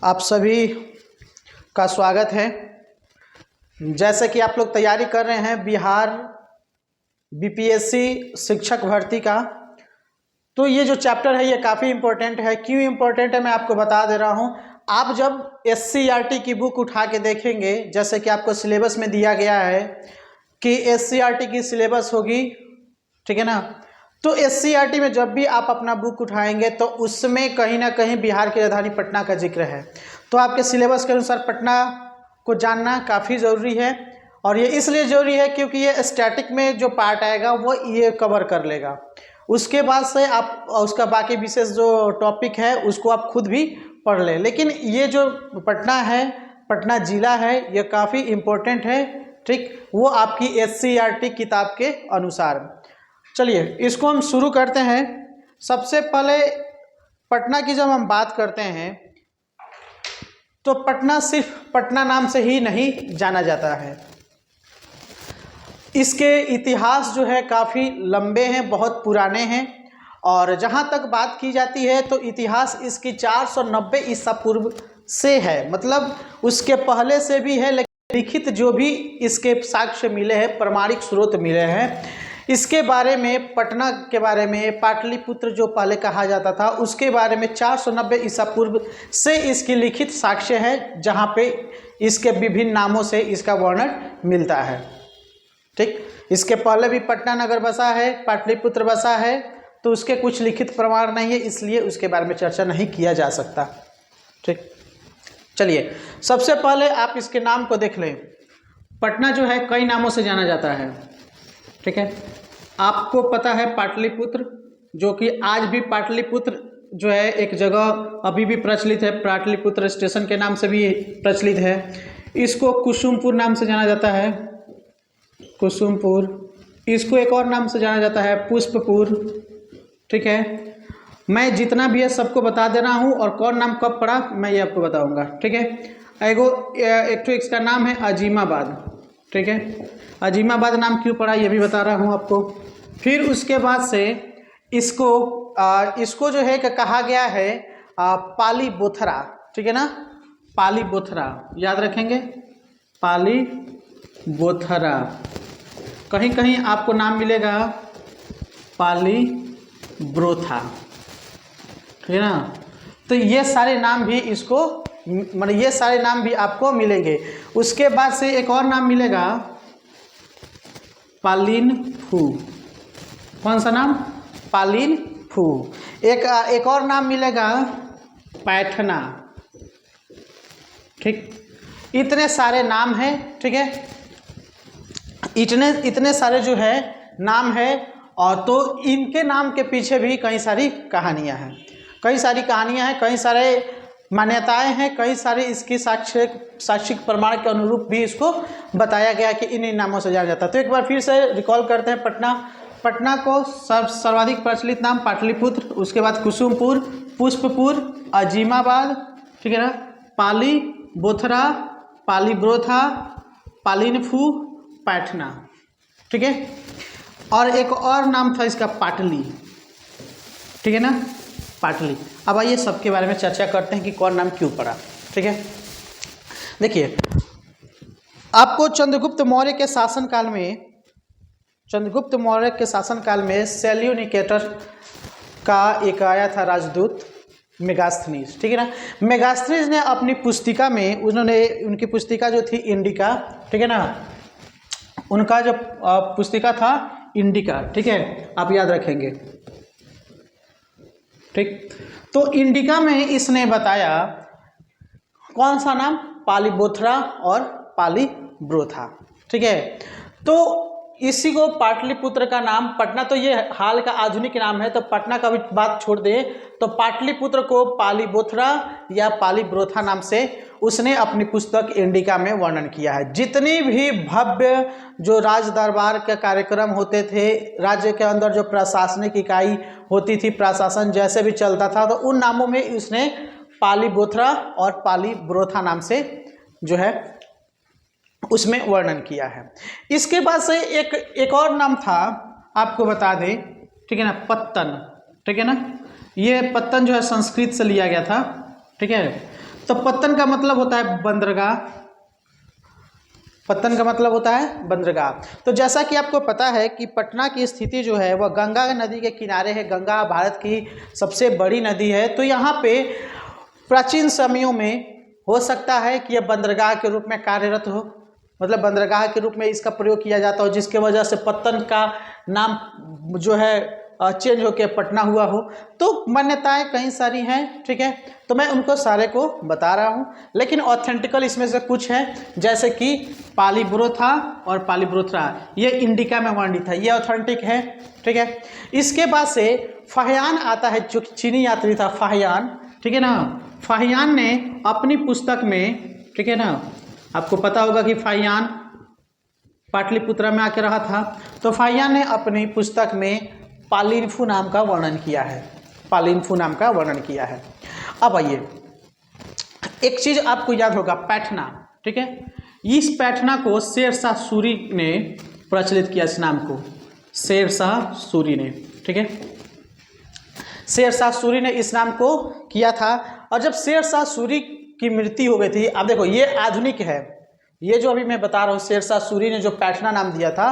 आप सभी का स्वागत है। जैसे कि आप लोग तैयारी कर रहे हैं बिहार बीपीएससी शिक्षक भर्ती का, तो ये जो चैप्टर है ये काफ़ी इम्पोर्टेंट है। क्यों इम्पोर्टेंट है मैं आपको बता दे रहा हूँ। आप जब एससीईआरटी की बुक उठा के देखेंगे, जैसे कि आपको सिलेबस में दिया गया है कि एससीईआरटी की सिलेबस होगी, ठीक है ना। तो एससीईआरटी में जब भी आप अपना बुक उठाएंगे तो उसमें कहीं ना कहीं बिहार की राजधानी पटना का जिक्र है। तो आपके सिलेबस के अनुसार पटना को जानना काफ़ी ज़रूरी है, और ये इसलिए ज़रूरी है क्योंकि ये स्टैटिक में जो पार्ट आएगा वो ये कवर कर लेगा। उसके बाद से आप उसका बाकी विशेष जो टॉपिक है उसको आप खुद भी पढ़ लें। लेकिन ये जो पटना है, पटना ज़िला है, ये काफ़ी इम्पोर्टेंट है, ठीक। वो आपकी एससीईआरटी किताब के अनुसार। चलिए इसको हम शुरू करते हैं। सबसे पहले पटना की जब हम बात करते हैं तो पटना सिर्फ पटना नाम से ही नहीं जाना जाता है। इसके इतिहास जो है काफ़ी लंबे हैं, बहुत पुराने हैं। और जहाँ तक बात की जाती है तो इतिहास इसकी 490 ईसा पूर्व से है, मतलब उसके पहले से भी है। लेकिन लिखित जो भी इसके साक्ष्य मिले हैं, प्रमाणिक स्रोत मिले हैं, इसके बारे में, पटना के बारे में, पाटलिपुत्र जो पहले कहा जाता था उसके बारे में 490 ईसा पूर्व से इसकी लिखित साक्ष्य है, जहाँ पे इसके विभिन्न नामों से इसका वर्णन मिलता है, ठीक। इसके पहले भी पटना नगर बसा है, पाटलिपुत्र बसा है, तो उसके कुछ लिखित प्रमाण नहीं है, इसलिए उसके बारे में चर्चा नहीं किया जा सकता, ठीक। चलिए सबसे पहले आप इसके नाम को देख लें। पटना जो है कई नामों से जाना जाता है, ठीक है। आपको पता है पाटलिपुत्र, जो कि आज भी पाटलिपुत्र जो है एक जगह अभी भी प्रचलित है, पाटलिपुत्र स्टेशन के नाम से भी प्रचलित है। इसको कुसुमपुर नाम से जाना जाता है, कुसुमपुर। इसको एक और नाम से जाना जाता है पुष्पपुर, ठीक है। मैं जितना भी है सबको बता दे रहा हूँ, और कौन नाम कब पड़ा मैं ये आपको बताऊँगा, ठीक है। एक तो इसका नाम है अजीमाबाद, ठीक है। अजीमाबाद नाम क्यों पड़ा ये भी बता रहा हूँ आपको। फिर उसके बाद से इसको जो है कहा गया है पाली बोथरा, ठीक है ना। पाली बोथरा याद रखेंगे, पाली बोथरा। कहीं कहीं आपको नाम मिलेगा पाली ब्रोथा, ठीक है ना। तो ये सारे नाम भी इसको, मतलब ये सारे नाम भी आपको मिलेंगे। उसके बाद से एक और नाम मिलेगा पालिन फू। कौन सा नाम? पालिन फू। एक और नाम मिलेगा पैठना, ठीक। इतने सारे नाम हैं, ठीक है। इतने सारे जो है नाम है, और तो इनके नाम के पीछे भी कई सारी कहानियां हैं, कई सारे मान्यताएं हैं, कई सारे इसकी साक्षिक प्रमाण के अनुरूप भी इसको बताया गया कि इन नामों से जाना जाता है। तो एक बार फिर से रिकॉल करते हैं। पटना को सर्वाधिक प्रचलित नाम पाटलिपुत्र, उसके बाद कुसुमपुर, पुष्पपुर, अजीमाबाद, ठीक है ना, पाली बोथरा, पाली ब्रोथा, पालिनफू, पैठना, ठीक है। और एक और नाम था इसका पाटली, ठीक है ना, पाटली। अब आइए सबके बारे में चर्चा करते हैं कि कौन नाम क्यों पड़ा, ठीक है। देखिए आपको चंद्रगुप्त मौर्य के शासनकाल में सेल्यूनिकेटर का एक आया था राजदूत मेगास्थनीज, ठीक है ना। मेगास्थनीज ने अपनी पुस्तिका में, उनकी पुस्तिका जो थी इंडिका, ठीक है ना, उनका जो पुस्तिका था इंडिका, ठीक है, आप याद रखेंगे, ठीक। तो इंडिका में इसने बताया कौन सा नाम? पालीबोथरा और पालीब्रोथा, ठीक है। तो इसी को पाटलिपुत्र का नाम, पटना तो ये हाल का आधुनिक नाम है, तो पटना का भी बात छोड़ दे, तो पाटलिपुत्र को पालीबोथरा या पालीब्रोथा नाम से उसने अपनी पुस्तक इंडिका में वर्णन किया है। जितनी भी भव्य जो राज दरबार के कार्यक्रम होते थे, राज्य के अंदर जो प्रशासनिक इकाई होती थी, प्रशासन जैसे भी चलता था, तो उन नामों में उसने पालीबोथरा और पालीब्रोथा नाम से जो है उसमें वर्णन किया है। इसके बाद से एक और नाम था, आपको बता दें, ठीक है ना, पत्तन, ठीक है ना। ये पत्तन जो है संस्कृत से लिया गया था, ठीक है। तो पत्तन का मतलब होता है बंदरगाह, पत्तन का मतलब होता है बंदरगाह। तो जैसा कि आपको पता है कि पटना की स्थिति जो है वह गंगा नदी के किनारे है। गंगा भारत की सबसे बड़ी नदी है। तो यहाँ पे प्राचीन समयों में हो सकता है कि यह बंदरगाह के रूप में कार्यरत हो, मतलब बंदरगाह के रूप में इसका प्रयोग किया जाता हो, जिसके वजह से पत्तन का नाम जो है चेंज होकर पटना हुआ हो। तो मान्यताएं कई सारी हैं, ठीक है, तो मैं उनको सारे को बता रहा हूँ, लेकिन ऑथेंटिकल इसमें से कुछ है, जैसे कि पालीब्रोथा और पालीब्रोथरा, ये इंडिका में वर्णित है, ये ऑथेंटिक है, ठीक है। इसके बाद से फाहियान आता है, जो चीनी यात्री था फाहियान, ठीक है ना। फाहियान ने अपनी पुस्तक में, ठीक है ना, आपको पता होगा कि फाहियान पाटलिपुत्र में आके रहा था, तो फाहियान ने अपनी पुस्तक में पालिनफू नाम का वर्णन किया है, पालिनफू नाम का वर्णन किया है। अब आइए, एक चीज आपको याद होगा, पैठना, ठीक है। इस पैठना को शेरशाह सूरी ने प्रचलित किया, इस नाम को शेरशाह सूरी ने, ठीक है, शेरशाह सूरी ने इस नाम को किया था। और जब शेरशाह सूरी की मृत्यु हो गई थी, अब देखो ये आधुनिक है, ये जो अभी मैं बता रहा हूँ शेरशाह सूरी ने जो पैठना नाम दिया था,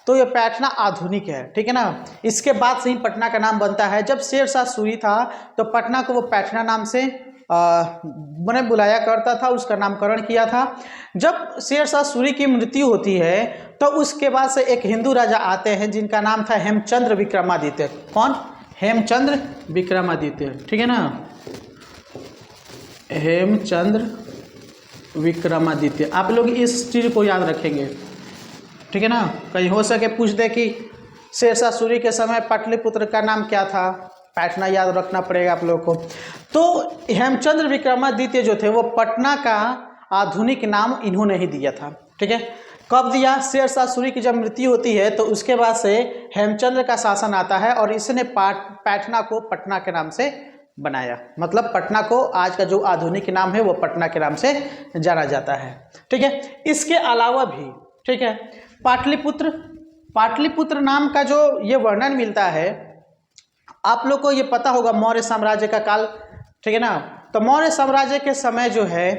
तो ये पैठना आधुनिक है, ठीक है ना। इसके बाद से ही पटना का नाम बनता है। जब शेरशाह सूरी था तो पटना को वो पैठना नाम से मैंने बुलाया करता था, उसका नामकरण किया था। जब शेरशाह सूरी की मृत्यु होती है तो उसके बाद से एक हिंदू राजा आते हैं जिनका नाम था हेमचंद्र विक्रमादित्य। कौन? हेमचंद्र विक्रमादित्य, ठीक है ना, हेमचंद्र विक्रमादित्य। आप लोग इस चीज़ को याद रखेंगे, ठीक है ना, कहीं हो सके पूछ दे कि शेरशाह सूरी के समय पाटलिपुत्र का नाम क्या था, पैठना याद रखना पड़ेगा आप लोग को। तो हेमचंद्र विक्रमादित्य जो थे वो पटना का आधुनिक नाम इन्होंने ही दिया था, ठीक है। कब दिया? शेरशाह सूरी की जब मृत्यु होती है तो उसके बाद से हेमचंद्र का शासन आता है और इसने पैठना को पटना के नाम से बनाया, मतलब पटना को आज का जो आधुनिक नाम है वो पटना के नाम से जाना जाता है, ठीक है। इसके अलावा भी, ठीक है, पाटलिपुत्र, पाटलिपुत्र नाम का जो ये वर्णन मिलता है, आप लोग को ये पता होगा मौर्य साम्राज्य का काल, ठीक है ना। तो मौर्य साम्राज्य के समय जो है,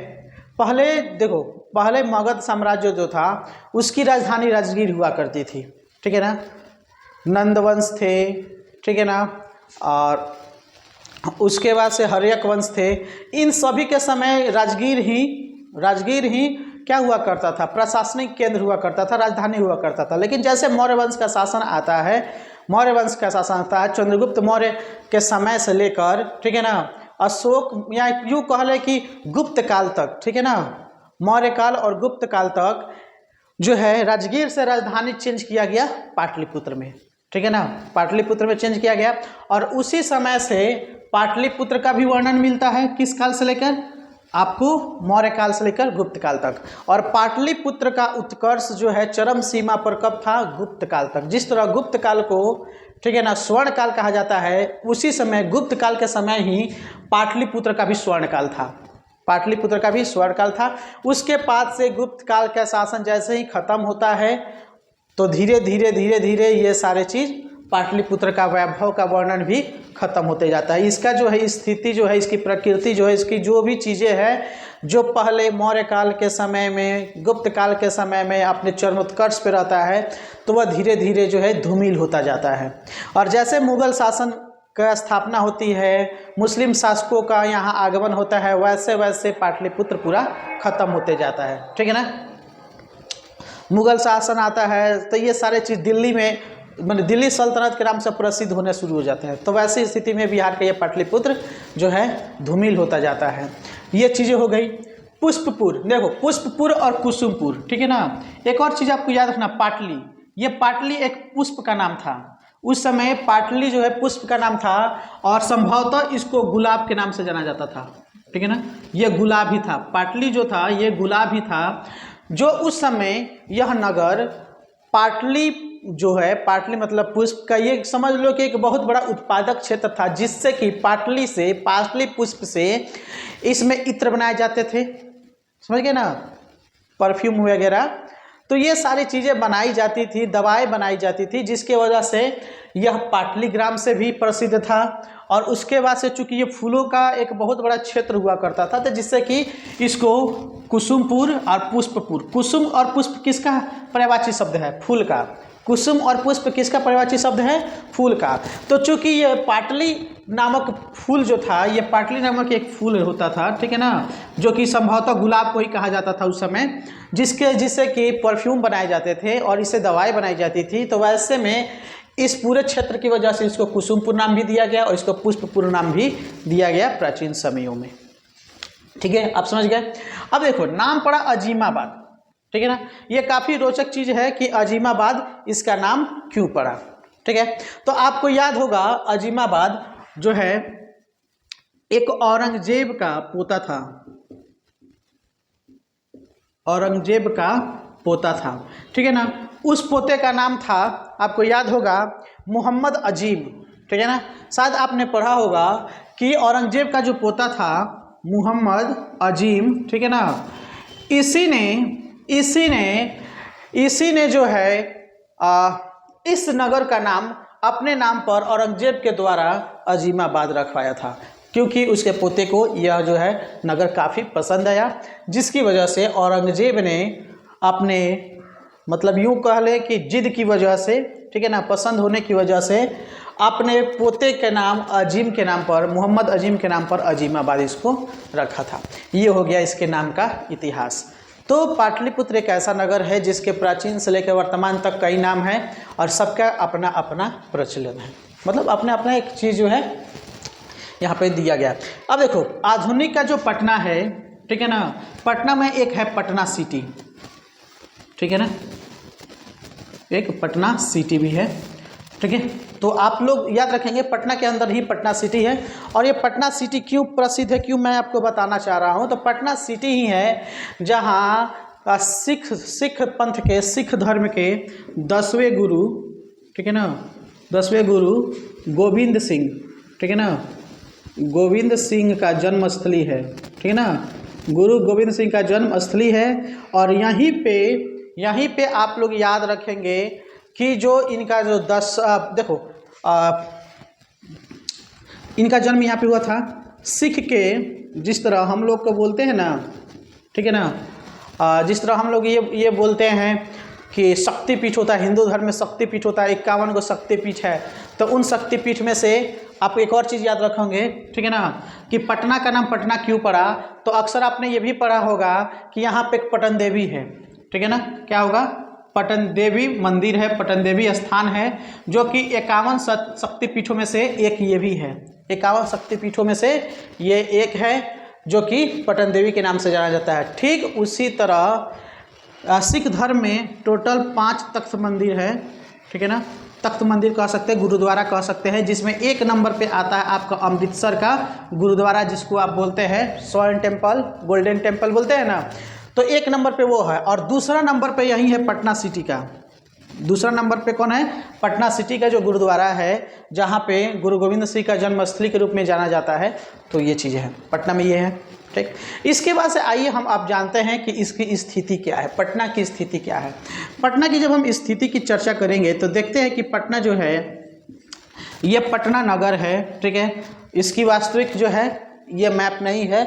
पहले देखो, पहले मगध साम्राज्य जो था उसकी राजधानी राजगीर हुआ करती थी, ठीक है ना। नंदवंश थे, ठीक है ना, और उसके बाद से हर्यक वंश थे। इन सभी के समय राजगीर ही क्या हुआ करता था? प्रशासनिक केंद्र हुआ करता था, राजधानी हुआ करता था। लेकिन जैसे मौर्य वंश का शासन आता है, मौर्य वंश का शासन आता है चंद्रगुप्त मौर्य के समय से लेकर, ठीक है ना, अशोक या यूँ कह ले कि गुप्त काल तक, ठीक है ना, मौर्य काल और गुप्त काल तक जो है राजगीर से राजधानी चेंज किया गया पाटलिपुत्र में, ठीक है ना, पाटलिपुत्र में चेंज किया गया। और उसी समय से पाटलिपुत्र का भी वर्णन मिलता है, किस काल से लेकर? आपको मौर्य काल से लेकर गुप्त काल तक। और पाटलिपुत्र का उत्कर्ष जो है चरम सीमा पर कब था? गुप्त काल तक। जिस तरह गुप्त काल को, ठीक है ना, स्वर्ण काल कहा जाता है, उसी समय गुप्त काल के समय ही पाटलिपुत्र का भी स्वर्ण काल था, पाटलिपुत्र का भी स्वर्ण काल था। उसके बाद से गुप्त काल का शासन जैसे ही खत्म होता है तो धीरे धीरे ये सारे चीज़ पाटलिपुत्र का वैभव का वर्णन भी खत्म होते जाता है। इसका जो है स्थिति जो है, इसकी प्रकृति जो है, इसकी जो भी चीज़ें हैं जो पहले मौर्य काल के समय में, गुप्त काल के समय में अपने चरमोत्कर्ष पे रहता है, तो वह धीरे धीरे जो है धूमिल होता जाता है। और जैसे मुगल शासन का स्थापना होती है, मुस्लिम शासकों का यहाँ आगमन होता है, वैसे वैसे पाटलिपुत्र पूरा खत्म होते जाता है, ठीक है ना। मुगल शासन आता है तो ये सारे चीज़ दिल्ली में, मतलब दिल्ली सल्तनत के नाम से प्रसिद्ध होने शुरू हो जाते हैं। तो वैसी स्थिति में बिहार का ये पाटलिपुत्र जो है धूमिल होता जाता है। ये चीज़ें हो गई। पुष्पपुर, देखो पुष्पपुर और कुसुमपुर, ठीक है ना। एक और चीज़ आपको याद रखना, पाटली, ये पाटली एक पुष्प का नाम था। उस समय पाटली जो है पुष्प का नाम था और संभवतः इसको गुलाब के नाम से जाना जाता था, ठीक है ना। ये गुलाब ही था, पाटली जो था ये गुलाब ही था। जो उस समय यह नगर पाटली जो है, पाटली मतलब पुष्प का, ये समझ लो कि एक बहुत बड़ा उत्पादक क्षेत्र था, जिससे कि पाटली से, पाटली पुष्प से इसमें इत्र बनाए जाते थे, समझ गए ना, परफ्यूम वगैरह। तो ये सारी चीज़ें बनाई जाती थी, दवाएं बनाई जाती थी, जिसके वजह से यह पाटलीग्राम से भी प्रसिद्ध था। और उसके बाद से चूँकि ये फूलों का एक बहुत बड़ा क्षेत्र हुआ करता था, तो जिससे कि इसको कुसुमपुर और पुष्पपुर, कुसुम और पुष्प किसका पर्यायवाची शब्द है? फूल का। कुसुम और पुष्प किसका पर्यायवाची शब्द है? फूल का। तो चूंकि ये पाटली नामक फूल जो था, ये पाटली नामक एक फूल होता था, ठीक है ना, जो कि संभवतः गुलाब को ही कहा जाता था उस समय, जिससे कि परफ्यूम बनाए जाते थे और इससे दवाई बनाई जाती थी। तो वैसे में इस पूरे क्षेत्र की वजह से इसको कुसुमपुर नाम भी दिया गया और इसको पुष्पपुर नाम भी दिया गया प्राचीन समयों में। ठीक है, आप समझ गए। अब देखो नाम पड़ा अजीमाबाद, ठीक है ना। ये काफ़ी रोचक चीज़ है कि अजीमाबाद इसका नाम क्यों पड़ा, ठीक है। तो आपको याद होगा अजीमाबाद जो है एक औरंगजेब का पोता था, औरंगजेब का पोता था, ठीक है ना। उस पोते का नाम था, आपको याद होगा, मोहम्मद अजीम, ठीक है ना। शायद आपने पढ़ा होगा कि औरंगजेब का जो पोता था मोहम्मद अजीम, ठीक है ना, इसी ने जो है इस नगर का नाम अपने नाम पर औरंगजेब के द्वारा अजीमाबाद रखवाया था, क्योंकि उसके पोते को यह जो है नगर काफ़ी पसंद आया, जिसकी वजह से औरंगजेब ने अपने, मतलब यूँ कह ले कि जिद की वजह से, ठीक है ना, पसंद होने की वजह से अपने पोते के नाम अजीम के नाम पर, मोहम्मद अजीम के नाम पर अजीमाबाद इसको रखा था। ये हो गया इसके नाम का इतिहास। तो पाटलिपुत्र एक ऐसा नगर है जिसके प्राचीन से लेकर वर्तमान तक कई नाम हैं और सबका अपना अपना प्रचलन है, मतलब अपना अपना एक चीज़ जो है यहाँ पे दिया गया। अब देखो आधुनिक का जो पटना है, ठीक है ना, पटना में एक है पटना सिटी, ठीक है ना, एक पटना सिटी भी है, ठीक है। तो आप लोग याद रखेंगे पटना के अंदर ही पटना सिटी है। और ये पटना सिटी क्यों प्रसिद्ध है, क्यों मैं आपको बताना चाह रहा हूँ। तो पटना सिटी ही है जहाँ सिख पंथ के, सिख धर्म के 10वें गुरु, ठीक है ना, 10वें गुरु गोविंद सिंह, ठीक है ना, गोविंद सिंह का जन्मस्थली है, ठीक है ना, गुरु गोविंद सिंह का जन्मस्थली है। और यहीं पे आप लोग याद रखेंगे कि जो इनका जो देखो इनका जन्म यहाँ पे हुआ था। सिख के जिस तरह हम लोग को बोलते हैं ना, ठीक है ना, जिस तरह हम लोग ये बोलते हैं कि शक्तिपीठ होता है, हिंदू धर्म में शक्तिपीठ होता है, 51 गो शक्तिपीठ है। तो उन शक्तिपीठ में से आप एक और चीज़ याद रखेंगे, ठीक है ना, कि पटना का नाम पटना क्यों पड़ा। तो अक्सर आपने ये भी पढ़ा होगा कि यहाँ पे एक पटन देवी है, ठीक है ना, क्या होगा, पटन देवी मंदिर है, पटन देवी स्थान है, जो कि 51 शक्तिपीठों में से एक ये भी है। 51 शक्तिपीठों में से ये एक है जो कि पटन देवी के नाम से जाना जाता है। ठीक उसी तरह सिख धर्म में टोटल 5 तख्त मंदिर है, ठीक है ना, तख्त मंदिर कह सकते हैं, गुरुद्वारा कह सकते हैं, जिसमें एक नंबर पे आता है आपका अमृतसर का गुरुद्वारा, जिसको आप बोलते हैं स्वर्ण टेम्पल, गोल्डन टेम्पल बोलते हैं ना। तो एक नंबर पे वो है। और दूसरा नंबर पे यही है पटना सिटी का। दूसरा नंबर पे कौन है, पटना सिटी का जो गुरुद्वारा है, जहाँ पे गुरु गोविंद सिंह का जन्मस्थली के रूप में जाना जाता है। तो ये चीज़ें हैं पटना में, ये है, ठीक। इसके बाद से आइए हम आप जानते हैं कि इसकी स्थिति क्या है, पटना की स्थिति क्या है। पटना की जब हम स्थिति की चर्चा करेंगे तो देखते हैं कि पटना जो है ये पटना नगर है, ठीक है। इसकी वास्तविक जो है ये मैप नहीं है।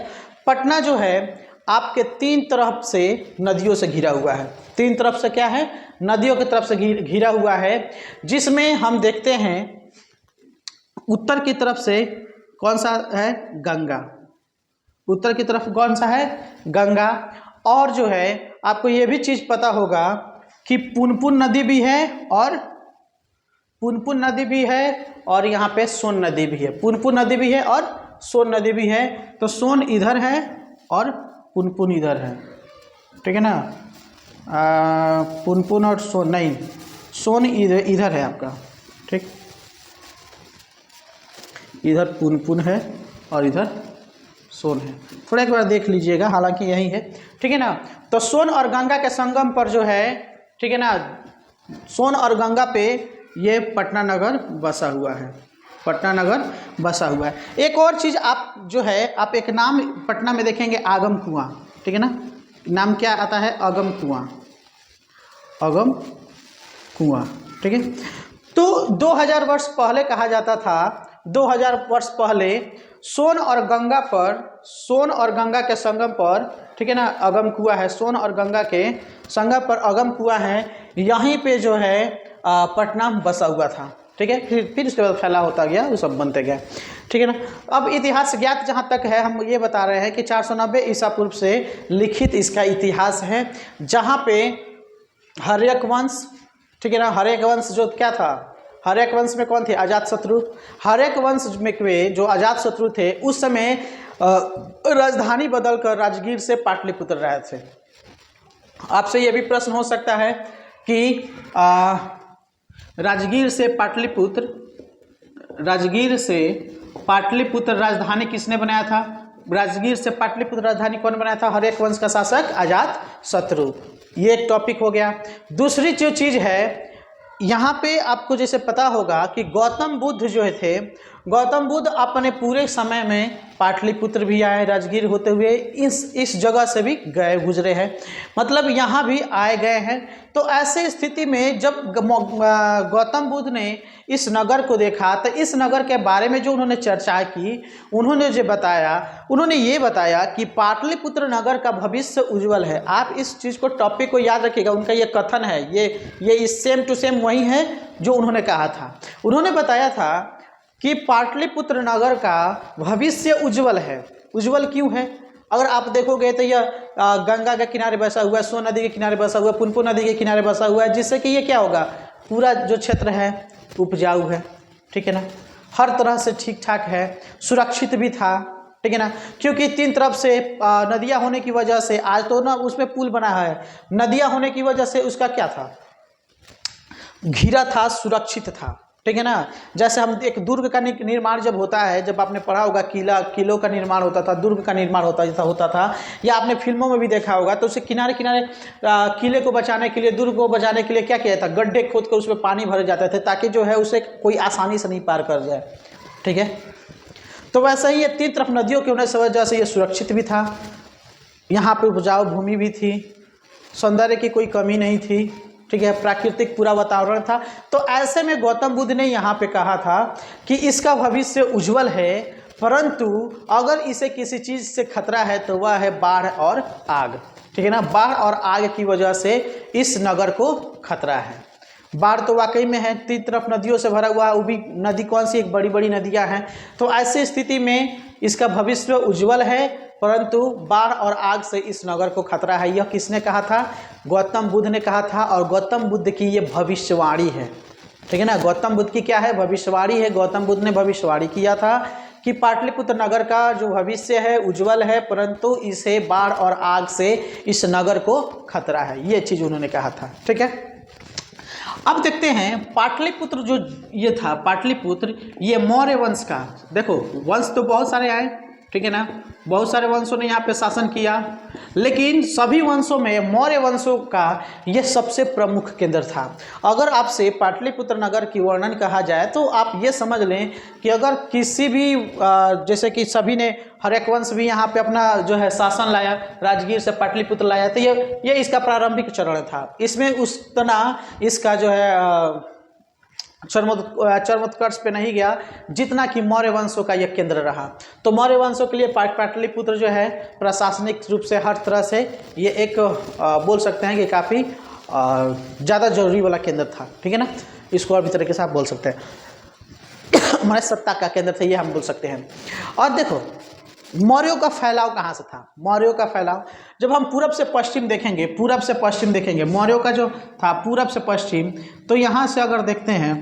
पटना जो है आपके 3 तरफ से नदियों से घिरा हुआ है। 3 तरफ से क्या है, नदियों की तरफ से घिरा हुआ है, जिसमें हम देखते हैं उत्तर की तरफ से कौन सा है, गंगा। उत्तर की तरफ कौन सा है, गंगा। और जो है आपको ये भी चीज़ पता होगा कि पुनपुन नदी भी है, और पुनपुन नदी भी है, और यहाँ पे सोन नदी भी है। पुनपुन नदी भी है और सोन नदी भी है। तो सोन इधर है और पुनपुन इधर है, ठीक है ना। पुनपुन और सोन नहीं, सोन इधर है आपका, ठीक, इधर पुनपुन है और इधर सोन है। थोड़ा एक बार देख लीजिएगा, हालांकि यही है, ठीक है ना। तो सोन और गंगा के संगम पर जो है, ठीक है ना, सोन और गंगा पे ये पटना नगर बसा हुआ है, पटना नगर बसा हुआ है। एक और चीज़ आप जो है, आप एक नाम पटना में देखेंगे, आगम कुआं, ठीक है ना, नाम क्या आता है, अगम कुआं, अगम कुआं, ठीक है। तो 2000 वर्ष पहले कहा जाता था 2000 वर्ष पहले सोन और गंगा के संगम पर, ठीक है ना, अगम कुआं है, सोन और गंगा के संगम पर अगम कुआं है, यहीं पे जो है पटना बसा हुआ था, ठीक है। फिर उसके बाद फैला होता गया, वो सब बनते गया, ठीक है ना। अब इतिहास ज्ञात जहाँ तक है हम ये बता रहे हैं कि 490 ईसा पूर्व से लिखित इसका इतिहास है, जहाँ पे हर्यक वंश, ठीक है ना, हर्यक वंश जो क्या था, हर्यक वंश में कौन थे, अजातशत्रु। हर्यक वंश में जो अजातशत्रु थे उस समय राजधानी बदलकर राजगीर से पाटलिपुत्र रहे थे। आपसे ये भी प्रश्न हो सकता है कि राजगीर से पाटलिपुत्र राजधानी किसने बनाया था? राजगीर से पाटलिपुत्र राजधानी कौन बनाया था? हर्यक वंश का शासक अजातशत्रु। ये एक टॉपिक हो गया। दूसरी जो चीज़ है, यहाँ पे आपको जैसे पता होगा कि गौतम बुद्ध जो थे, गौतम बुद्ध अपने पूरे समय में पाटलिपुत्र भी आए, राजगीर होते हुए इस जगह से भी गए गुजरे हैं, मतलब यहाँ भी आए गए हैं। तो ऐसे स्थिति में जब गौतम बुद्ध ने इस नगर को देखा तो इस नगर के बारे में जो उन्होंने चर्चा की, उन्होंने ये बताया कि पाटलिपुत्र नगर का भविष्य उज्जवल है। आप इस चीज़ को, टॉपिक को याद रखिएगा, उनका ये कथन है, ये इस सेम टू सेम वही है जो उन्होंने कहा था। उन्होंने बताया था कि पाटलिपुत्र नगर का भविष्य उज्जवल है। उज्जवल क्यों है? अगर आप देखोगे तो यह गंगा के किनारे बसा हुआ है, सोन नदी के किनारे बसा हुआ है, पुनपुन नदी के किनारे बसा हुआ है, जिससे कि ये क्या होगा, पूरा जो क्षेत्र है उपजाऊ है, ठीक है ना, हर तरह से ठीक ठाक है, सुरक्षित भी था, ठीक है ना, क्योंकि 3 तरफ से नदियाँ होने की वजह से, आज तो ना उसमें पुल बना है, नदियाँ होने की वजह से उसका क्या था, घिरा था, सुरक्षित था, ठीक है ना। जैसे हम एक दुर्ग का निर्माण जब होता है, जब आपने पढ़ा होगा किलों का निर्माण होता था, दुर्ग का निर्माण होता था, या आपने फिल्मों में भी देखा होगा, तो उसे किनारे किनारे किले को बचाने के लिए, दुर्ग को बचाने के लिए क्या किया था, गड्ढे खोद कर उसमें पानी भरे जाते थे, ताकि जो है उसे कोई आसानी से नहीं पार कर जाए, ठीक है। तो वैसे ही ये 3 तरफ नदियों के होने की वजह से ये सुरक्षित भी था, यहाँ पर उपजाऊ भूमि भी थी, सौंदर्य की कोई कमी नहीं थी, ठीक है, प्राकृतिक पूरा वातावरण था। तो ऐसे में गौतम बुद्ध ने यहाँ पे कहा था कि इसका भविष्य उज्जवल है, परंतु अगर इसे किसी चीज़ से खतरा है तो वह है बाढ़ और आग, ठीक है ना। बाढ़ और आग की वजह से इस नगर को खतरा है। बाढ़ तो वाकई में है, 3 तरफ नदियों से भरा हुआ है, वो भी नदी कौन सी, एक बड़ी बड़ी नदियाँ हैं। तो ऐसी स्थिति में इसका भविष्य उज्जवल है, परंतु बाढ़ और आग से इस नगर को खतरा है। यह किसने कहा था? गौतम बुद्ध ने कहा था, और गौतम बुद्ध की ये भविष्यवाणी है, ठीक है ना। गौतम बुद्ध की क्या है? भविष्यवाणी है। गौतम बुद्ध ने भविष्यवाणी किया था कि पाटलिपुत्र नगर का जो भविष्य है उज्जवल है, परंतु इसे बाढ़ और आग से इस नगर को खतरा है। ये चीज़ उन्होंने कहा था, ठीक है। अब देखते हैं पाटलिपुत्र जो ये था, पाटलिपुत्र ये मौर्य वंश का, देखो वंश तो बहुत सारे आए, ठीक है ना, बहुत सारे वंशों ने यहाँ पे शासन किया, लेकिन सभी वंशों में मौर्य वंशों का यह सबसे प्रमुख केंद्र था। अगर आपसे पाटलिपुत्र नगर की वर्णन कहा जाए तो आप ये समझ लें कि अगर किसी भी जैसे कि सभी ने, हर्यक वंश भी यहाँ पे अपना जो है शासन लाया, राजगीर से पाटलिपुत्र लाया, तो ये इसका प्रारंभिक चरण था। इसमें उस तरह इसका जो है चरमोत्कर्ष पे नहीं गया जितना कि मौर्य वंशों का यह केंद्र रहा। तो मौर्य वंशों के लिए पाटलिपुत्र जो है प्रशासनिक रूप से हर तरह से ये एक बोल सकते हैं कि काफ़ी ज़्यादा जरूरी वाला केंद्र था, ठीक है ना। इसको और भी तरीके से आप बोल सकते हैं, हमारे सत्ता का केंद्र था, ये हम बोल सकते हैं। और देखो मौर्यों का फैलाव कहाँ से था? मौर्यों का फैलाव जब हम पूरब से पश्चिम देखेंगे, मौर्यों का जो था पूरब से पश्चिम, तो यहाँ से अगर देखते हैं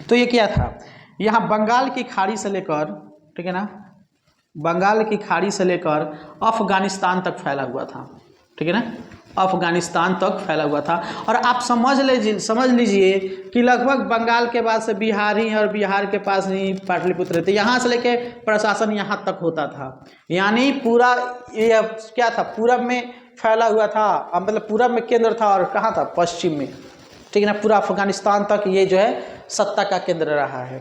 तो ये क्या था, यहाँ बंगाल की खाड़ी से लेकर, ठीक है ना, बंगाल की खाड़ी से लेकर अफगानिस्तान तक फैला हुआ था, ठीक है ना, अफगानिस्तान तक फैला हुआ था। और आप समझ लीजिए कि लगभग बंगाल के बाद से बिहार ही, और बिहार के पास ही पाटलिपुत्र थे। यहाँ से लेके प्रशासन यहाँ तक होता था, यानी पूरा ये क्या था, पूरब में फैला हुआ था, मतलब पूरब में केंद्र था, और कहाँ था, पश्चिम में, ठीक है ना, पूरा अफगानिस्तान तक ये जो है सत्ता का केंद्र रहा है।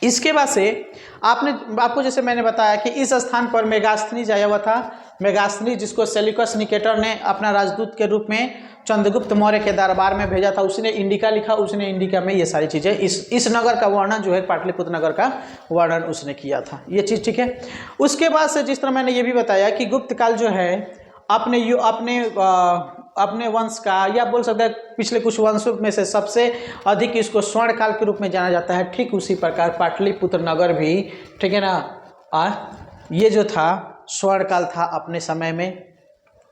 इसके बाद से आपको जैसे मैंने बताया कि इस स्थान पर मेगास्थनीज आया हुआ था। मेगास्थनीज जिसको सेल्यूकस निकेटर ने अपना राजदूत के रूप में चंद्रगुप्त मौर्य के दरबार में भेजा था, उसने इंडिका लिखा, उसने इंडिका में ये सारी चीज़ें इस नगर का वर्णन जो है पाटलिपुत्र नगर का वर्णन उसने किया था, ये चीज़ ठीक है। उसके बाद से जिस तरह मैंने ये भी बताया कि गुप्त काल जो है अपने वंश का, या बोल सकते हैं पिछले कुछ वंशों में से सबसे अधिक इसको स्वर्ण काल के रूप में जाना जाता है। ठीक उसी प्रकार पाटलिपुत्र नगर भी, ठीक है ना, ये जो था स्वर्ण काल था अपने समय में।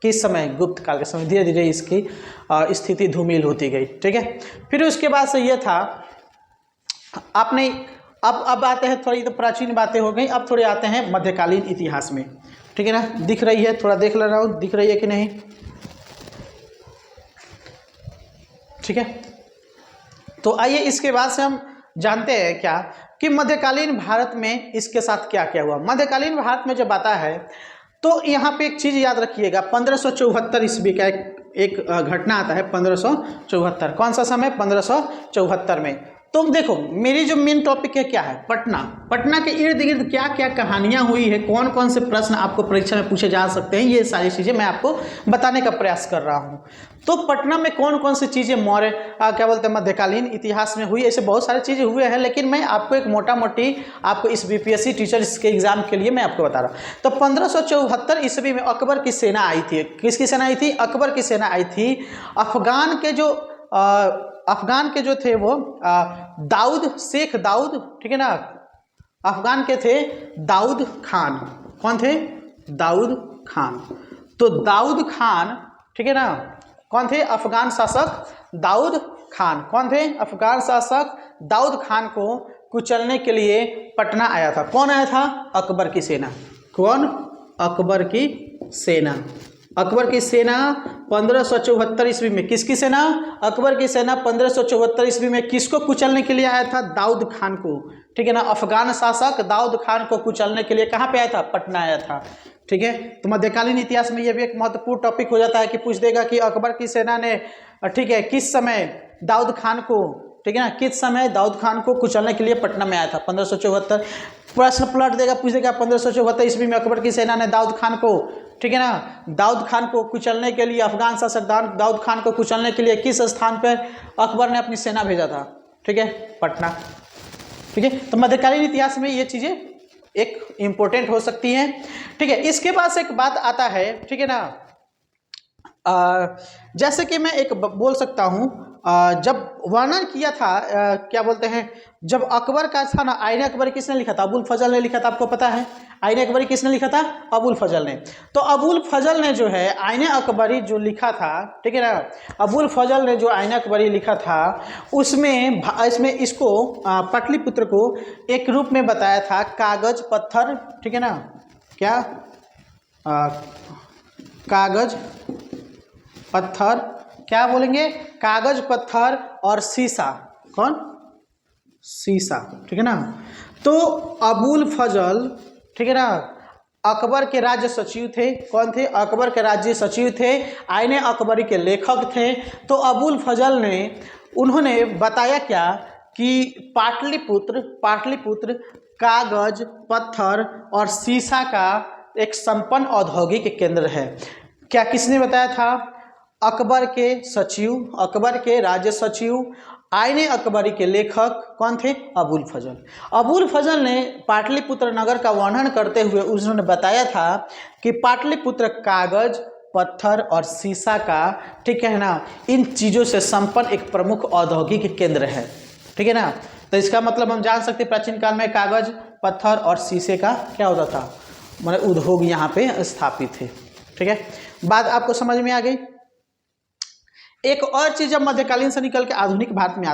किस समय? गुप्त काल के समय। धीरे धीरे इसकी स्थिति धूमिल होती गई, ठीक है। फिर उसके बाद से ये था आपने अब आते हैं, थोड़ी तो प्राचीन बातें हो गई, अब थोड़े आते हैं मध्यकालीन इतिहास में, ठीक है ना। दिख रही है, थोड़ा देख ले रहा हूँ, दिख रही है कि नहीं, ठीक है। तो आइए इसके बाद से हम जानते हैं क्या कि मध्यकालीन भारत में इसके साथ क्या क्या हुआ। मध्यकालीन भारत में जब आता है तो यहाँ पे एक चीज़ याद रखिएगा, 1574 ईस्वी का एक घटना आता है। 1574 कौन सा समय? 1574 में। तो देखो मेरी जो मेन टॉपिक है क्या है, पटना के इर्द गिर्द क्या क्या कहानियाँ हुई है, कौन कौन से प्रश्न आपको परीक्षा में पूछे जा सकते हैं, ये सारी चीज़ें मैं आपको बताने का प्रयास कर रहा हूँ। तो पटना में कौन कौन सी चीज़ें मौर्य क्या बोलते हैं मध्यकालीन इतिहास में हुई, ऐसे बहुत सारी चीज़ें हुए हैं, लेकिन मैं आपको एक मोटा मोटी आपको इस बीपीएससी टीचर्स के एग्जाम के लिए मैं आपको बता रहा हूँ। तो 1574 ईस्वी में अकबर की सेना आई थी। किसकी सेना आई थी? अकबर की सेना आई थी। अफगान के जो थे वो शेख दाऊद, ठीक है ना, अफगान के थे दाऊद खान। कौन थे? दाऊद खान। तो दाऊद खान, ठीक है ना, कौन थे? अफगान शासक दाऊद खान। कौन थे? अफगान शासक दाऊद खान को कुचलने के लिए पटना आया था। कौन आया था? अकबर की सेना। कौन? अकबर की सेना। अकबर की सेना 1574 ईस्वी में, किसकी सेना? अकबर की सेना 1574 ईस्वी में किसको कुचलने के लिए आया था? दाऊद खान को, ठीक है ना। अफगान शासक दाऊद खान को कुचलने के लिए कहाँ पे आया था? पटना आया था, ठीक है। तो मध्यकालीन इतिहास में यह भी एक महत्वपूर्ण टॉपिक हो जाता है कि पूछ देगा कि अकबर की सेना ने, ठीक है, किस समय दाऊद खान को, ठीक है ना, किस समय दाऊद खान को कुचलने के लिए पटना में आया था? 1574। प्रश्न पलट देगा, पूछ देगा 1574 ईस्वी में अकबर की सेना ने दाऊद खान को, ठीक है ना, दाऊद खान को कुचलने के लिए, अफगान शासक दाऊद खान को कुचलने के लिए किस स्थान पर अकबर ने अपनी सेना भेजा था? ठीक है, पटना, ठीक है। तो मध्यकालीन इतिहास में ये चीज़ें एक इम्पोर्टेंट हो सकती हैं, ठीक है। इसके बाद एक बात आता है, ठीक है ना, जैसे कि मैं एक बोल सकता हूँ, जब वर्णन किया था क्या बोलते हैं, जब अकबर का था ना, आईने अकबरी किसने लिखा था? अबुल फजल ने लिखा था, आपको पता है। आईने अकबरी किसने लिखा था? अबुल फजल ने। तो अबुल फजल ने जो है आईने अकबरी जो लिखा था, ठीक है ना, अबुल फजल ने जो आईने अकबरी लिखा था इसमें इसको पाटलिपुत्र को एक रूप में बताया था कागज पत्थर, ठीक है ना, क्या कागज पत्थर, क्या बोलेंगे? कागज पत्थर और शीशा। कौन? शीशा, ठीक है ना। तो अबुल फजल, ठीक है ना, अकबर के राज्य सचिव थे। कौन थे? अकबर के राज्य सचिव थे, आईने अकबरी के लेखक थे। तो अबुल फजल ने, उन्होंने बताया क्या कि पाटलिपुत्र कागज पत्थर और शीशा का एक संपन्न औद्योगिक केंद्र है। क्या किसने बताया था? अकबर के सचिव, अकबर के राज्य सचिव, आईने अकबरी के लेखक कौन थे? अबुल फजल। अबुल फजल ने पाटलिपुत्र नगर का वर्णन करते हुए उन्होंने बताया था कि पाटलिपुत्र कागज पत्थर और शीशा का, ठीक है ना, इन चीज़ों से संपन्न एक प्रमुख औद्योगिक केंद्र है, ठीक है ना। तो इसका मतलब हम जान सकते प्राचीन काल में कागज पत्थर और शीशे का क्या होता था, मतलब उद्योग यहाँ पे स्थापित थे, ठीक है। बात आपको समझ में आ गई। एक और चीज़, जब मध्यकालीन से निकल के आधुनिक भारत में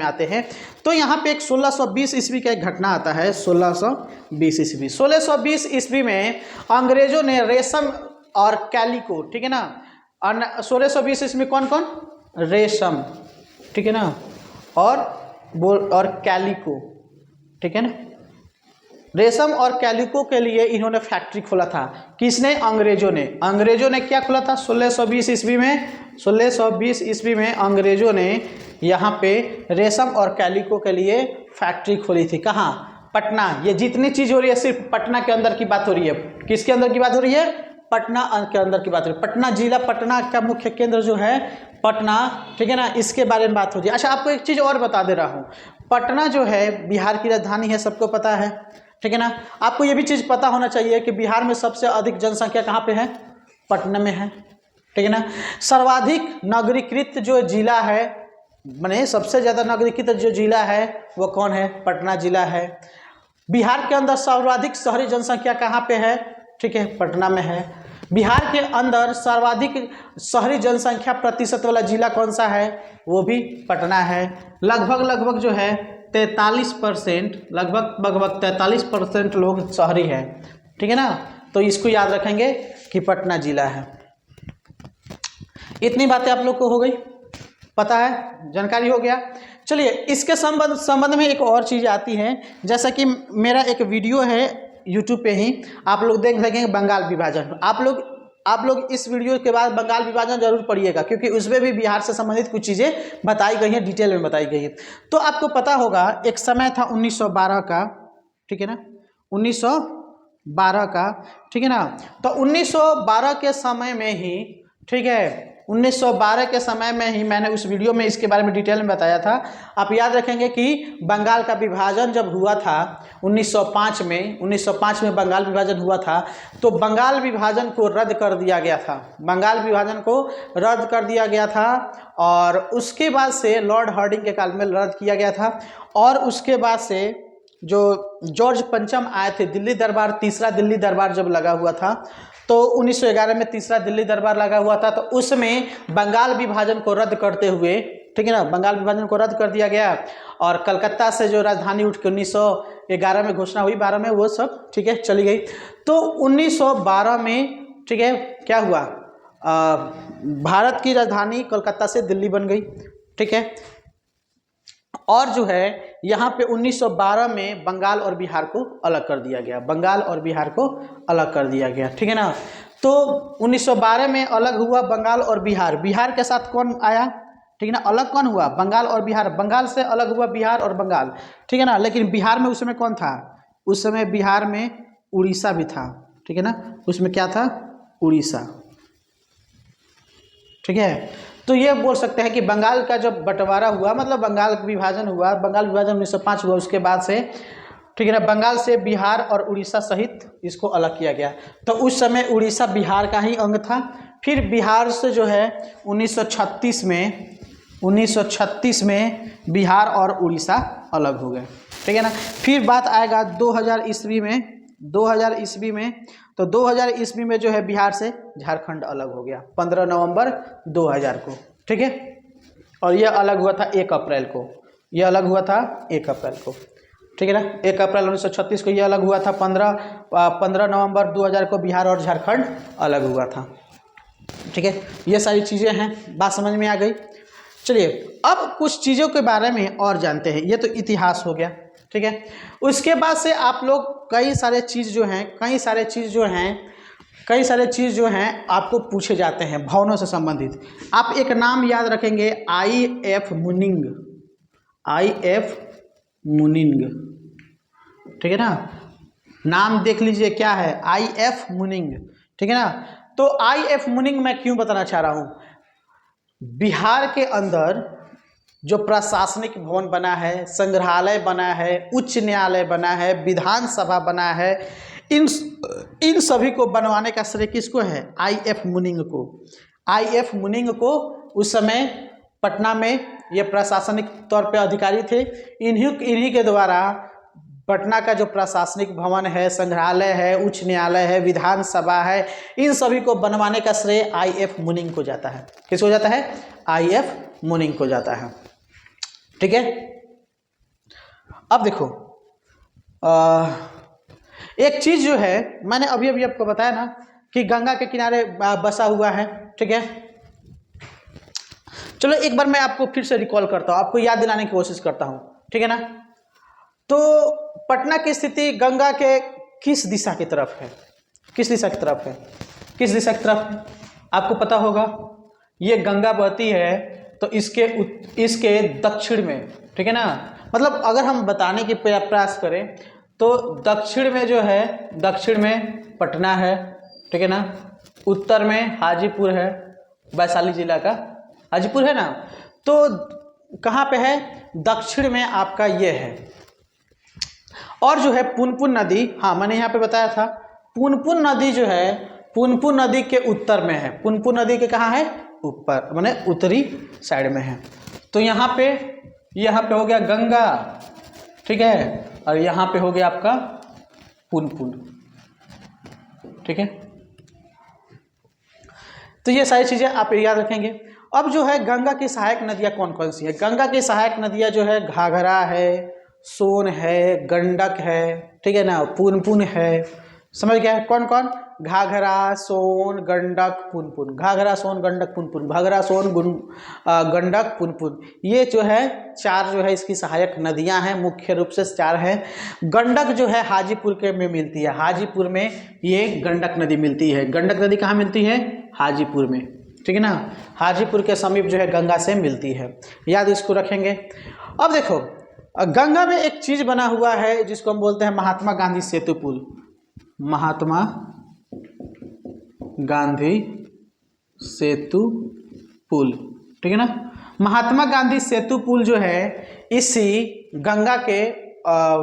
आते हैं, तो यहाँ पे एक 1620 ईस्वी का एक घटना आता है। 1620 ईस्वी में अंग्रेजों ने रेशम और कैलिको, ठीक है ना, 1620 ईस्वी में कौन कौन? रेशम, ठीक है ना, और कैलिको, ठीक है ना। रेशम और कैलिको के लिए इन्होंने फैक्ट्री खोला था। किसने? अंग्रेजों ने क्या खोला था? 1620 ईस्वी में अंग्रेजों ने यहाँ पे रेशम और कैलिको के लिए फैक्ट्री खोली थी। कहाँ? पटना। ये जितनी चीज़ हो रही है सिर्फ पटना के अंदर की बात हो रही है। किसके अंदर की बात हो रही है? पटना के अंदर की बात हो रही है। पटना जिला, पटना का मुख्य केंद्र जो है पटना, ठीक है ना, इसके बारे में बात हो रही है। अच्छा, आपको एक चीज़ और बता दे रहा हूँ, पटना जो है बिहार की राजधानी है, सबको पता है, ठीक है ना। आपको ये भी चीज़ पता होना चाहिए कि बिहार में सबसे अधिक जनसंख्या कहाँ पे है? पटना में है, ठीक है ना। सर्वाधिक नगरीकृत जो जिला है, माने सबसे ज़्यादा नगरीकृत जो जिला है वो कौन है? पटना जिला है। बिहार के अंदर सर्वाधिक शहरी जनसंख्या कहाँ पे है? ठीक है, पटना में है। बिहार के अंदर सर्वाधिक शहरी जनसंख्या प्रतिशत वाला जिला कौन सा है? वो भी पटना है। लगभग जो है 43%, लगभग 43% लोग शहरी हैं, ठीक है ना। तो इसको याद रखेंगे कि पटना जिला है। इतनी बातें आप लोग को हो गई, पता है, जानकारी हो गया। चलिए, इसके संबंध में एक और चीज़ आती है, जैसा कि मेरा एक वीडियो है यूट्यूब पे ही, आप लोग देख सकेंगे, बंगाल विभाजन। आप लोग इस वीडियो के बाद बंगाल विभाजन जरूर पढ़िएगा, क्योंकि उसमें भी बिहार से संबंधित कुछ चीज़ें बताई गई हैं, डिटेल में बताई गई है। तो आपको पता होगा एक समय था 1912 का, ठीक है ना, 1912 का, ठीक है ना। तो 1912 के समय में ही, ठीक है, 1912 के समय में ही मैंने उस वीडियो में इसके बारे में डिटेल में बताया था। आप याद रखेंगे कि बंगाल का विभाजन जब हुआ था 1905 में बंगाल विभाजन हुआ था, तो बंगाल विभाजन को रद्द कर दिया गया था। बंगाल विभाजन को रद्द कर दिया गया था, और उसके बाद से लॉर्ड हार्डिंग के काल में रद्द किया गया था। और उसके बाद से जो जॉर्ज पंचम आए थे, दिल्ली दरबार, तीसरा दिल्ली दरबार जब लगा हुआ था, तो 1911 में तीसरा दिल्ली दरबार लगा हुआ था, तो उसमें बंगाल विभाजन को रद्द करते हुए, ठीक है ना, बंगाल विभाजन को रद्द कर दिया गया। और कलकत्ता से जो राजधानी उठ के 1911 में घोषणा हुई, 12 में, वो सब, ठीक है, चली गई। तो 1912 में, ठीक है, क्या हुआ, भारत की राजधानी कोलकाता से दिल्ली बन गई, ठीक है। और जो है यहाँ पे 1912 में बंगाल और बिहार को अलग कर दिया गया, बंगाल और बिहार को अलग कर दिया गया, ठीक है ना। तो 1912 में अलग हुआ बंगाल और बिहार। बिहार के साथ कौन आया? ठीक है ना, अलग कौन हुआ? बंगाल और बिहार। बंगाल से अलग हुआ बिहार और बंगाल, ठीक है ना। लेकिन बिहार में उस समय कौन था? उस समय बिहार में उड़ीसा भी था, ठीक है ना। उसमें क्या था? उड़ीसा, ठीक है। तो ये बोल सकते हैं कि बंगाल का जब बंटवारा हुआ, मतलब बंगाल विभाजन हुआ, बंगाल विभाजन 1905 हुआ, उसके बाद से, ठीक है ना, बंगाल से बिहार और उड़ीसा सहित इसको अलग किया गया। तो उस समय उड़ीसा बिहार का ही अंग था। फिर बिहार से जो है 1936 में बिहार और उड़ीसा अलग हो गए, ठीक है ना। फिर बात आएगा 2000 ईस्वी में, तो 2000 ईस्वी में जो है बिहार से झारखंड अलग हो गया 15 नवंबर 2000 को, ठीक है। और यह अलग हुआ था 1 अप्रैल को, यह अलग हुआ था 1 अप्रैल को, ठीक है ना। 1 अप्रैल 1936 को यह अलग हुआ था। 15 नवंबर 2000 को बिहार और झारखंड अलग हुआ था, ठीक है। ये सारी चीज़ें हैं, बात समझ में आ गई। चलिए, अब कुछ चीज़ों के बारे में और जानते हैं। ये तो इतिहास हो गया, ठीक है। उसके बाद से आप लोग कई सारे चीज़ जो हैं आपको पूछे जाते हैं भवनों से संबंधित। आप एक नाम याद रखेंगे, I.F. मुनिंग, ठीक है ना। नाम देख लीजिए, क्या है? I.F. मुनिंग, ठीक है ना। तो I.F. मुनिंग मैं क्यों बताना चाह रहा हूँ, बिहार के अंदर जो प्रशासनिक भवन बना है, संग्रहालय बना है, उच्च न्यायालय बना है, विधानसभा बना है, इन सभी को बनवाने का श्रेय किसको है? I.F. मुनिंग को। I.F. मुनिंग को उस समय पटना में ये प्रशासनिक तौर पे अधिकारी थे। इन्हीं के द्वारा पटना का जो प्रशासनिक भवन है, संग्रहालय है, उच्च न्यायालय है, विधानसभा है, इन सभी को बनवाने का श्रेय I.F. मुनिंग को जाता है। किसको जाता है? I.F. मुनिंग को जाता है, ठीक है। अब देखो, एक चीज़ जो है, मैंने अभी आपको बताया ना कि गंगा के किनारे बसा हुआ है, ठीक है। चलो एक बार मैं आपको फिर से रिकॉल करता हूँ, आपको याद दिलाने की कोशिश करता हूँ, ठीक है ना। तो पटना की स्थिति गंगा के किस दिशा की तरफ है? किस दिशा की तरफ है? आपको पता होगा, ये गंगा बहती है तो इसके दक्षिण में, ठीक है ना, मतलब अगर हम बताने की प्रयास करें तो दक्षिण में जो है, दक्षिण में पटना है, ठीक है ना, उत्तर में हाजीपुर है, वैशाली जिला का हाजीपुर है ना, तो कहाँ पे है, दक्षिण में आपका ये है। और जो है पुनपुन नदी, हाँ मैंने यहाँ पे बताया था, पुनपुन नदी जो है, पुनपुन नदी के उत्तर में है, पुनपुन नदी के कहाँ है, ऊपर, माने उत्तरी साइड में है। तो यहाँ पे हो गया गंगा, ठीक है, और यहाँ पे हो गया आपका पुनपुन, ठीक है। तो ये सारी चीज़ें आप याद रखेंगे। अब जो है गंगा की सहायक नदियाँ कौन कौन सी है, गंगा की सहायक नदियाँ जो है घाघरा है, सोन है, गंडक है, ठीक है ना, पुनपुन है, समझ गया, कौन कौन, घाघरा, सोन, गंडक, पुनपुन, घाघरा, सोन, गंडक, पुनपुन, घाघरा, सोन, गंडक, पुनपुन, ये जो है चार जो है इसकी सहायक नदियां हैं, मुख्य रूप से चार हैं। गंडक जो है हाजीपुर के में मिलती है, हाजीपुर में ये गंडक नदी मिलती है। गंडक नदी कहाँ मिलती है, हाजीपुर में, ठीक है ना, हाजीपुर के समीप जो है गंगा से मिलती है, याद इसको रखेंगे। अब देखो गंगा में एक चीज़ बना हुआ है जिसको हम बोलते हैं महात्मा गांधी सेतु पुल, महात्मा गांधी सेतु पुल, ठीक है ना। महात्मा गांधी सेतु पुल जो है इसी गंगा के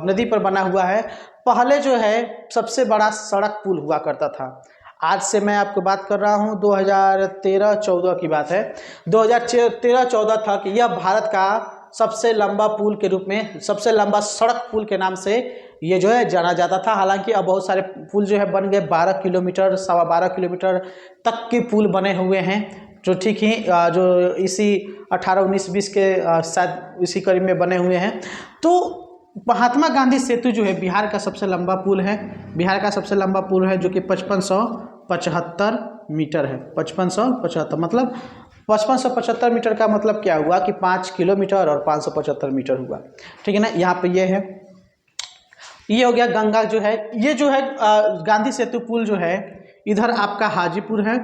नदी पर बना हुआ है। पहले जो है सबसे बड़ा सड़क पुल हुआ करता था। आज से मैं आपको बात कर रहा हूँ 2013-14 की बात है। 2013-14 तक यह भारत का सबसे लंबा पुल के रूप में, सबसे लंबा सड़क पुल के नाम से ये जो है जाना जाता था। हालांकि अब बहुत सारे पुल जो है बन गए, 12 किलोमीटर, 12.25 किलोमीटर तक के पुल बने हुए हैं, जो ठीक ही जो इसी 18, 19, 20 के शायद इसी करीब में बने हुए हैं। तो महात्मा गांधी सेतु जो है बिहार का सबसे लंबा पुल है, बिहार का सबसे लंबा पुल है, जो कि 5575 मीटर है। 5575 मतलब 5575 मीटर का मतलब क्या हुआ कि 5 किलोमीटर और 575 मीटर हुआ, ठीक है ना। यहाँ पे ये है, ये हो गया गंगा जो है, ये जो है गांधी सेतु पुल जो है इधर आपका हाजीपुर है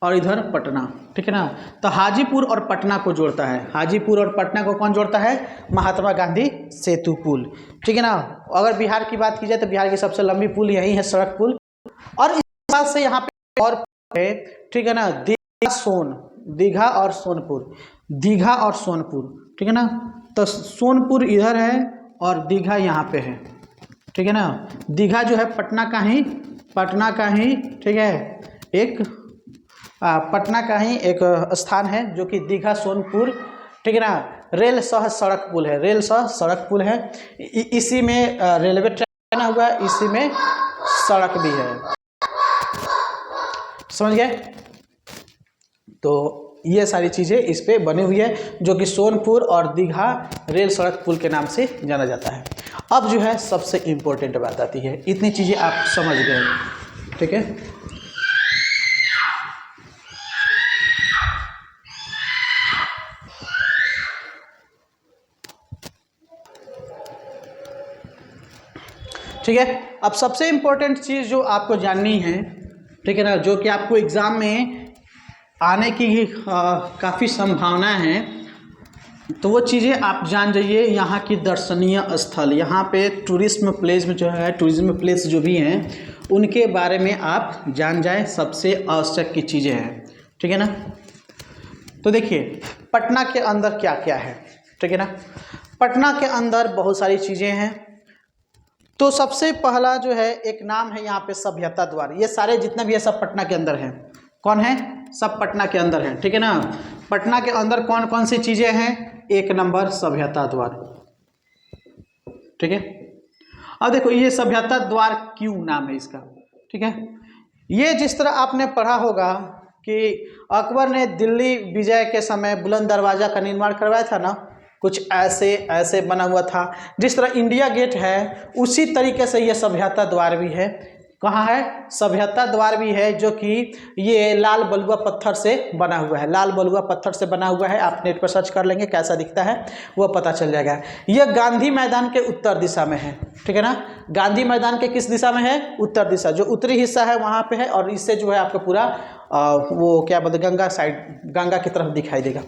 और इधर पटना, ठीक है ना। तो हाजीपुर और पटना को जोड़ता है, हाजीपुर और पटना को कौन जोड़ता है, महात्मा गांधी सेतु पुल, ठीक है ना। अगर बिहार की बात की जाए तो बिहार की सबसे लंबी पुल यही है, सड़क पुल। और इस बात से यहाँ पे और है, ठीक है ना, दीघा और सोनपुर, दीघा और सोनपुर, ठीक है ना। तो सोनपुर इधर है और दीघा यहाँ पे है, ठीक है ना। दीघा जो है पटना का ही ठीक है, एक पटना का ही एक स्थान है, जो कि दीघा सोनपुर, ठीक है ना। रेल सह सड़क पुल है, रेल सह सड़क पुल है। इसी में रेलवे ट्रैक बना हुआ है, इसी में सड़क भी है, समझ गए। तो ये सारी चीज़ें इस पे बनी हुई है, जो कि सोनपुर और दीघा रेल सड़क पुल के नाम से जाना जाता है। अब जो है सबसे इम्पोर्टेंट बात आती है, इतनी चीज़ें आप समझ गए, ठीक है। ठीक है, अब सबसे इम्पोर्टेंट चीज़ जो आपको जाननी है, ठीक है ना, जो कि आपको एग्ज़ाम में आने की काफ़ी संभावना है, तो वो चीज़ें आप जान जाइए। यहाँ की दर्शनीय स्थल, यहाँ पे टूरिज्म प्लेस में जो है, टूरिज्म प्लेस जो भी हैं उनके बारे में आप जान जाए, सबसे आवश्यक की चीज़ें हैं, ठीक है ना। तो देखिए पटना के अंदर क्या क्या है, ठीक है ना। पटना के अंदर बहुत सारी चीज़ें हैं। तो सबसे पहला जो है एक नाम है यहाँ पे सभ्यता द्वार। ये सारे जितने भी है सब पटना के अंदर हैं। कौन है, सब पटना के अंदर हैं, ठीक है ना। पटना के अंदर कौन कौन सी चीज़ें हैं, 1 नंबर सभ्यता द्वार, ठीक है। अब देखो ये सभ्यता द्वार क्यों नाम है इसका, ठीक है। ये जिस तरह आपने पढ़ा होगा कि अकबर ने दिल्ली विजय के समय बुलंद दरवाज़ा का निर्माण करवाया था ना, कुछ ऐसे बना हुआ था। जिस तरह इंडिया गेट है उसी तरीके से यह सभ्यता द्वार भी है, कहाँ है, सभ्यता द्वार भी है, जो कि ये लाल बलुआ पत्थर से बना हुआ है, लाल बलुआ पत्थर से बना हुआ है। आप नेट पर सर्च कर लेंगे कैसा दिखता है वो पता चल जाएगा। यह गांधी मैदान के उत्तर दिशा में है, ठीक है ना। गांधी मैदान के किस दिशा में है, उत्तर दिशा, जो उत्तरी हिस्सा है वहाँ पे है, और इससे जो है आपको पूरा वो क्या बोलते गंगा साइड, गंगा की तरफ दिखाई देगा,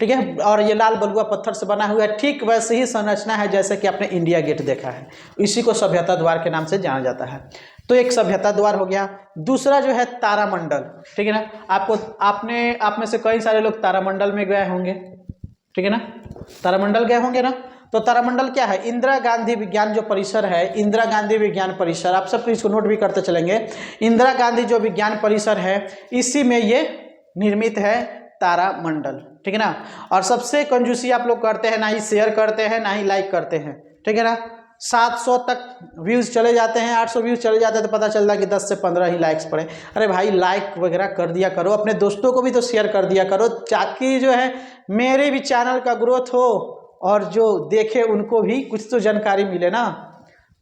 ठीक है। और ये लाल बलुआ पत्थर से बना हुआ है, ठीक वैसे ही संरचना है जैसे कि आपने इंडिया गेट देखा है, इसी को सभ्यता द्वार के नाम से जाना जाता है। तो एक सभ्यता द्वार हो गया। दूसरा जो है तारामंडल, ठीक है ना। आप में से कई सारे लोग तारामंडल में गए होंगे, ठीक है ना, तारामंडल गए होंगे ना। तो तारामंडल क्या है, इंदिरा गांधी विज्ञान जो परिसर है, इंदिरा गांधी विज्ञान परिसर, आप सब इसको नोट भी करते चलेंगे। इंदिरा गांधी जो विज्ञान परिसर है, इसी में ये निर्मित है तारामंडल, ठीक है ना। और सबसे कंजूसी आप लोग करते हैं, ना ही शेयर करते हैं ना ही लाइक करते हैं, ठीक है ना। 700 तक व्यूज़ चले जाते हैं, 800 व्यूज़ चले जाते हैं, तो पता चलता है कि 10 से 15 ही लाइक्स पड़े। अरे भाई लाइक वगैरह कर दिया करो, अपने दोस्तों को भी तो शेयर कर दिया करो, ताकि जो है मेरे भी चैनल का ग्रोथ हो और जो देखे उनको भी कुछ तो जानकारी मिले ना।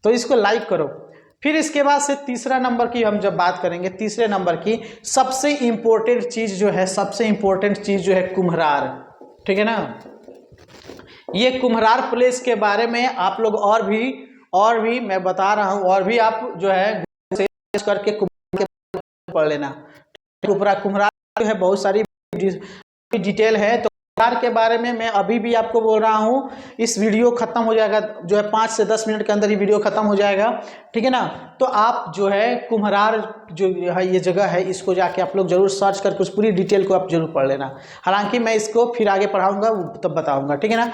तो इसको लाइक करो। फिर इसके बाद से तीसरा नंबर की हम जब बात करेंगे, तीसरे नंबर की सबसे इम्पोर्टेंट चीज़ जो है, सबसे इम्पोर्टेंट चीज़ जो है कुम्हरार, ठीक है ना। ये कुम्हरार प्लेस के बारे में आप लोग और भी मैं बता रहा हूँ, और भी आप जो है सर्च करके कुम्हरार के पढ़ लेना। कुम्हरार जो है बहुत सारी डिटेल है, तो कुम्हरार के बारे में मैं अभी भी आपको बोल रहा हूँ। इस वीडियो खत्म हो जाएगा, जो है 5 से 10 मिनट के अंदर ही वीडियो खत्म हो जाएगा, ठीक है ना। तो आप जो है कुम्हरार जो है ये जगह है, इसको जाके आप लोग जरूर सर्च करके उस पूरी डिटेल को आप जरूर पढ़ लेना। हालांकि मैं इसको फिर आगे पढ़ाऊंगा तब बताऊंगा, ठीक है ना।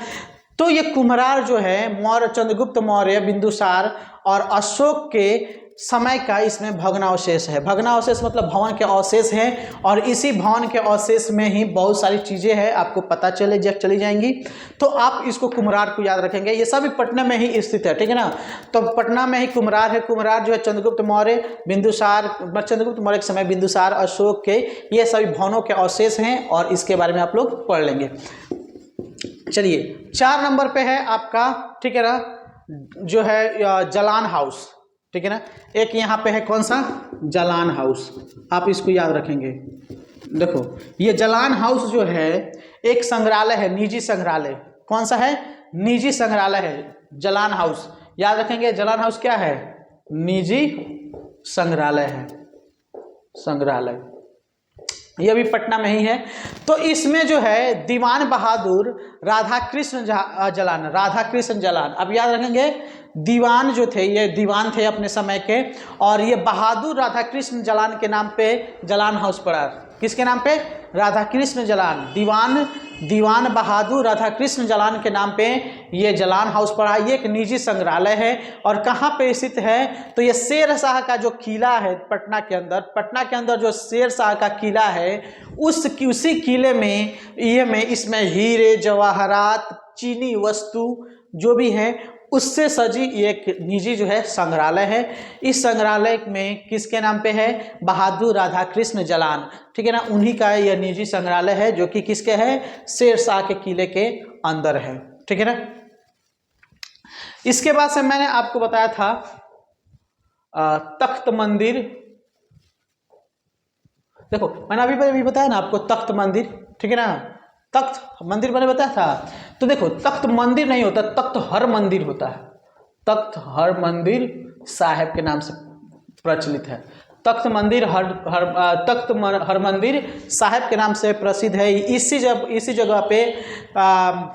तो ये कुम्हरार जो है मौर्य, चंद्रगुप्त मौर्य, बिंदुसार और अशोक के समय का इसमें भग्नावशेष है। भग्नावशेष मतलब भवन के अवशेष हैं, और इसी भवन के अवशेष में ही बहुत सारी चीज़ें हैं, आपको पता चली जाएंगी। तो आप इसको कुम्हरार को याद रखेंगे। ये सभी पटना में ही स्थित है, ठीक है ना। तो पटना में ही कुम्हरार है। कुम्हरार जो है चंद्रगुप्त मौर्य, बिंदुसार, चंद्रगुप्त मौर्य के समय बिंदुसार, अशोक के ये सभी भवनों के अवशेष हैं, और इसके बारे में आप लोग पढ़ लेंगे। चलिए 4 नंबर पे है आपका, ठीक है ना, जो है जलान हाउस, ठीक है ना। एक यहाँ पे है कौन सा, जलान हाउस, आप इसको याद रखेंगे। देखो ये जलान हाउस जो है एक संग्रहालय है, निजी संग्रहालय। कौन सा है, निजी संग्रहालय है जलान हाउस, याद रखेंगे। जलान हाउस क्या है, निजी संग्रहालय है, संग्रहालय, ये भी पटना में ही है। तो इसमें जो है दीवान बहादुर राधाकृष्ण जलान, राधाकृष्ण जलान, अब याद रखेंगे। दीवान जो थे, ये दीवान थे अपने समय के, और ये बहादुर राधाकृष्ण जलान के नाम पे जलान हाउस पड़ा। किसके नाम पे, राधाकृष्ण जलान, दीवान बहादुर राधाकृष्ण जलान के नाम पे ये जलान हाउस पड़ा। ये एक निजी संग्रहालय है, और कहाँ पे स्थित है, तो ये शेर शाह का जो किला है पटना के अंदर जो शेर शाह का किला है, उसी किले में इसमें हीरे जवाहरात, चीनी वस्तु जो भी है उससे सजी एक निजी जो है संग्रहालय है। इस संग्रहालय में किसके नाम पे है, बहादुर राधाकृष्ण जलान, ठीक है ना, उन्हीं का यह निजी संग्रहालय है, जो कि किसके है, शेर शाह के किले के अंदर है, ठीक है ना। इसके बाद से मैंने आपको बताया था तख्त मंदिर। देखो मैंने अभी बताया ना आपको तख्त मंदिर, ठीक है ना, तख्त मंदिर मैंने बताया था। तो देखो तख्त मंदिर नहीं होता, तख्त हर मंदिर होता है। तख्त हर मंदिर साहिब के नाम से प्रचलित है। तख्त हर मंदिर साहिब के नाम से प्रसिद्ध है। इसी जगह पे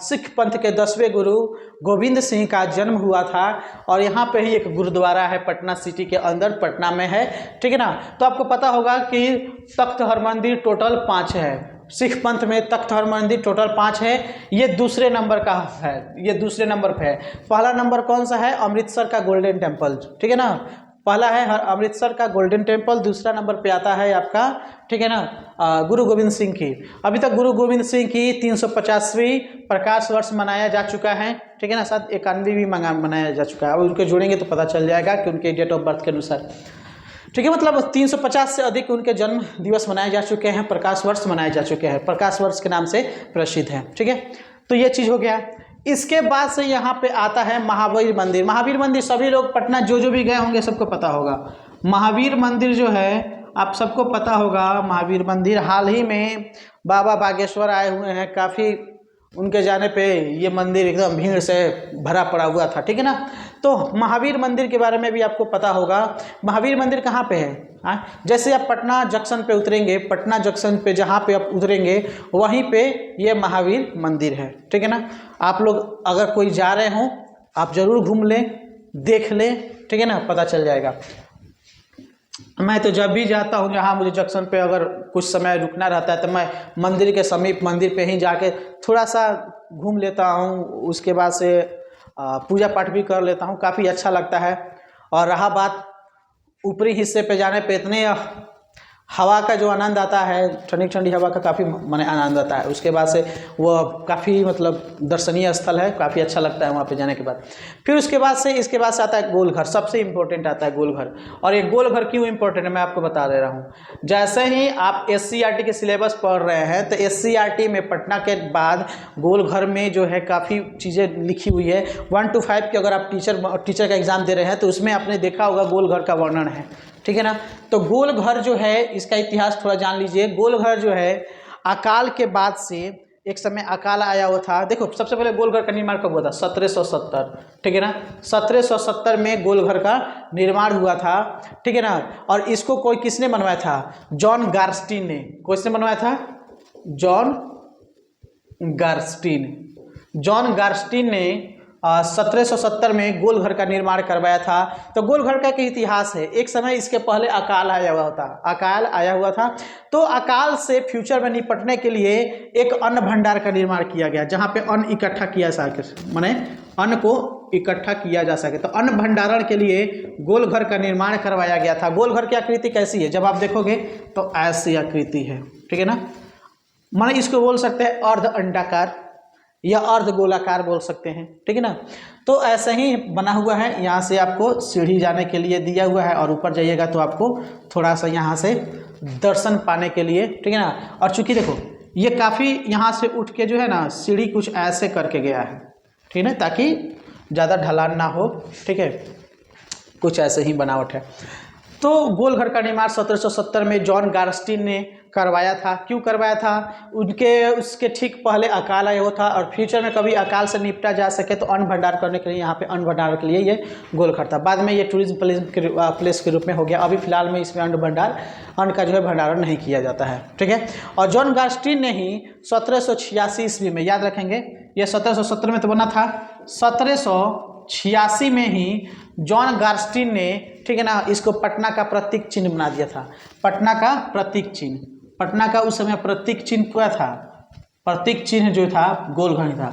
सिख पंथ के 10वें गुरु गोविंद सिंह का जन्म हुआ था, और यहाँ पे ही एक गुरुद्वारा है पटना सिटी के अंदर, पटना में है, ठीक है ना। तो आपको पता होगा कि तख्त हर मंदिर टोटल 5 है। सिख पंथ में तख्त हर मंदिर टोटल 5 है। ये दूसरे नंबर का है, ये दूसरे नंबर पे है। पहला नंबर कौन सा है, अमृतसर का गोल्डन टेम्पल, ठीक है ना, पहला है अमृतसर का गोल्डन टेम्पल। दूसरा नंबर पे आता है आपका, ठीक है ना, गुरु गोविंद सिंह की। अभी तक गुरु गोविंद सिंह की 350वीं प्रकाश वर्ष मनाया जा चुका है, ठीक है ना, साथ 91 भी मनाया जा चुका है। अब उनके जोड़ेंगे तो पता चल जाएगा कि उनके डेट ऑफ बर्थ के अनुसार, ठीक है, मतलब 350 से अधिक उनके जन्म दिवस मनाए जा चुके हैं, प्रकाश वर्ष मनाए जा चुके हैं, प्रकाश वर्ष के नाम से प्रसिद्ध है, ठीक है। तो ये चीज़ हो गया। इसके बाद से यहाँ पे आता है महावीर मंदिर। महावीर मंदिर सभी लोग पटना जो भी गए होंगे सबको पता होगा। महावीर मंदिर जो है आप सबको पता होगा, महावीर मंदिर हाल ही में बाबा बागेश्वर आए हुए हैं, काफ़ी उनके जाने पे ये मंदिर एकदम भीड़ से भरा पड़ा हुआ था, ठीक है ना। तो महावीर मंदिर के बारे में भी आपको पता होगा। महावीर मंदिर कहाँ पे है? जैसे आप पटना जंक्शन पे उतरेंगे, पटना जंक्शन पे जहाँ पे आप उतरेंगे वहीं पे ये महावीर मंदिर है, ठीक है ना। आप लोग अगर कोई जा रहे हों आप ज़रूर घूम लें, देख लें, ठीक है ना, पता चल जाएगा। मैं तो जब भी जाता हूँ जहाँ मुझे जंक्शन पे अगर कुछ समय रुकना रहता है तो मैं मंदिर के समीप मंदिर पे ही जाके थोड़ा सा घूम लेता हूँ, उसके बाद से पूजा पाठ भी कर लेता हूँ, काफ़ी अच्छा लगता है। और रहा बात ऊपरी हिस्से पे जाने पे, इतने हवा का जो आनंद आता है, ठंडी ठंडी हवा का काफ़ी माने आनंद आता है। उसके बाद से वो काफ़ी मतलब दर्शनीय स्थल है, काफ़ी अच्छा लगता है वहाँ पे जाने के बाद। फिर उसके बाद से इसके बाद से आता है गोलघर, सबसे इम्पोर्टेंट आता है गोलघर। और ये गोलघर क्यों इम्पोर्टेंट है मैं आपको बता दे रहा हूँ। जैसे ही आप SCERT के सिलेबस पढ़ रहे हैं तो SCERT में पटना के बाद गोलघर में जो है काफ़ी चीज़ें लिखी हुई है। 1 to 5 के अगर आप टीचर का एग्ज़ाम दे रहे हैं तो उसमें आपने देखा होगा गोलघर का वर्णन है, ठीक है ना। तो गोलघर जो है इसका इतिहास थोड़ा जान लीजिए। गोलघर जो है अकाल के बाद से, एक समय अकाल आया हुआ था। देखो सबसे पहले गोलघर का निर्माण कब हुआ था? 1770, ठीक है ना। 1770 में गोलघर का निर्माण हुआ था, ठीक है ना। और इसको कोई किसने बनवाया था? जॉन गार्स्टीन ने। किसने बनवाया था? जॉन गार्स्टीन। जॉन गार्स्टीन ने 1770 में गोलघर का निर्माण करवाया था। तो गोलघर का एक इतिहास है। एक समय इसके पहले अकाल आया हुआ था। तो अकाल से फ्यूचर में निपटने के लिए एक अन्न भंडार का निर्माण किया गया, जहाँ पे अन्न इकट्ठा किया जा सके, माने अन्न को इकट्ठा किया जा सके। तो अन्न भंडारण के लिए गोलघर का निर्माण करवाया गया था। गोलघर की आकृति कैसी है? जब आप देखोगे तो ऐसी आकृति है, ठीक है ना। माने इसको बोल सकते हैं अर्ध अंडाकार या अर्ध गोलाकार बोल सकते हैं, ठीक है ना। तो ऐसे ही बना हुआ है। यहाँ से आपको सीढ़ी जाने के लिए दिया हुआ है और ऊपर जाइएगा तो आपको थोड़ा सा यहाँ से दर्शन पाने के लिए, ठीक है ना। और चूंकि देखो ये काफ़ी यहाँ से उठ के जो है ना सीढ़ी कुछ ऐसे करके गया है, ठीक है ना, ताकि ज़्यादा ढलान ना हो, ठीक है, कुछ ऐसे ही बनावट है। तो गोलघर का निर्माण 1770 में जॉन गार्स्टीन ने करवाया था। क्यों करवाया था? उसके ठीक पहले अकाल आया हुआ था और फ्यूचर में कभी अकाल से निपटा जा सके तो अन्न भंडार करने के लिए, यहाँ पे अन्न भंडार के लिए ये गोलघर था। बाद में ये टूरिज्म प्लेस के रूप में हो गया। अभी फिलहाल में इसमें अन्न का जो है भंडारण नहीं किया जाता है, ठीक है। और जॉन गार्स्टीन ने ही 1786 ईस्वी में, याद रखेंगे ये 1770 में तो बना था, 1786 में ही जॉन गार्स्टीन ने, ठीक है ना, इसको पटना का प्रतीक चिन्ह बना दिया था। पटना का प्रतीक चिन्ह, पटना का उस समय प्रतीक चिन्ह क्या था? प्रतीक चिन्ह जो था गोलघर था।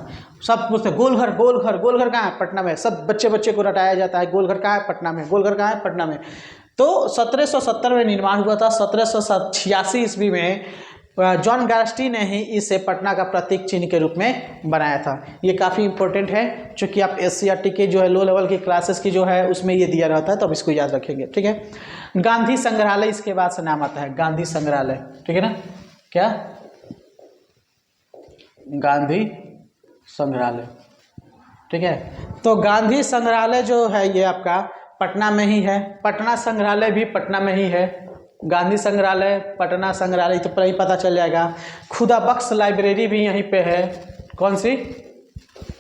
सब पूछते गोलघर गोलघर गोलघर कहाँ है? पटना में। सब बच्चे को रटाया जाता है, गोलघर कहाँ है? पटना में। गोलघर कहाँ है? पटना में। तो 1770 में निर्माण हुआ था। 1786 ईस्वी में जॉन गार्स्टीन ने ही इसे पटना का प्रतीक चिन्ह के रूप में बनाया था। ये काफ़ी इंपॉर्टेंट है, चूँकि आप SCERT के जो है लो लेवल की क्लासेस की जो है उसमें ये दिया रहता है, तो अब इसको याद रखेंगे, ठीक है। गांधी संग्रहालय इसके बाद से नाम आता है, गांधी संग्रहालय, ठीक है ना। क्या? गांधी संग्रहालय, ठीक है। तो गांधी संग्रहालय जो है ये आपका पटना में ही है। पटना संग्रहालय भी पटना में ही है। गांधी संग्रहालय, पटना संग्रहालय तो ही पता चल जाएगा। खुदा बख्श लाइब्रेरी भी यहीं पे है। कौन सी?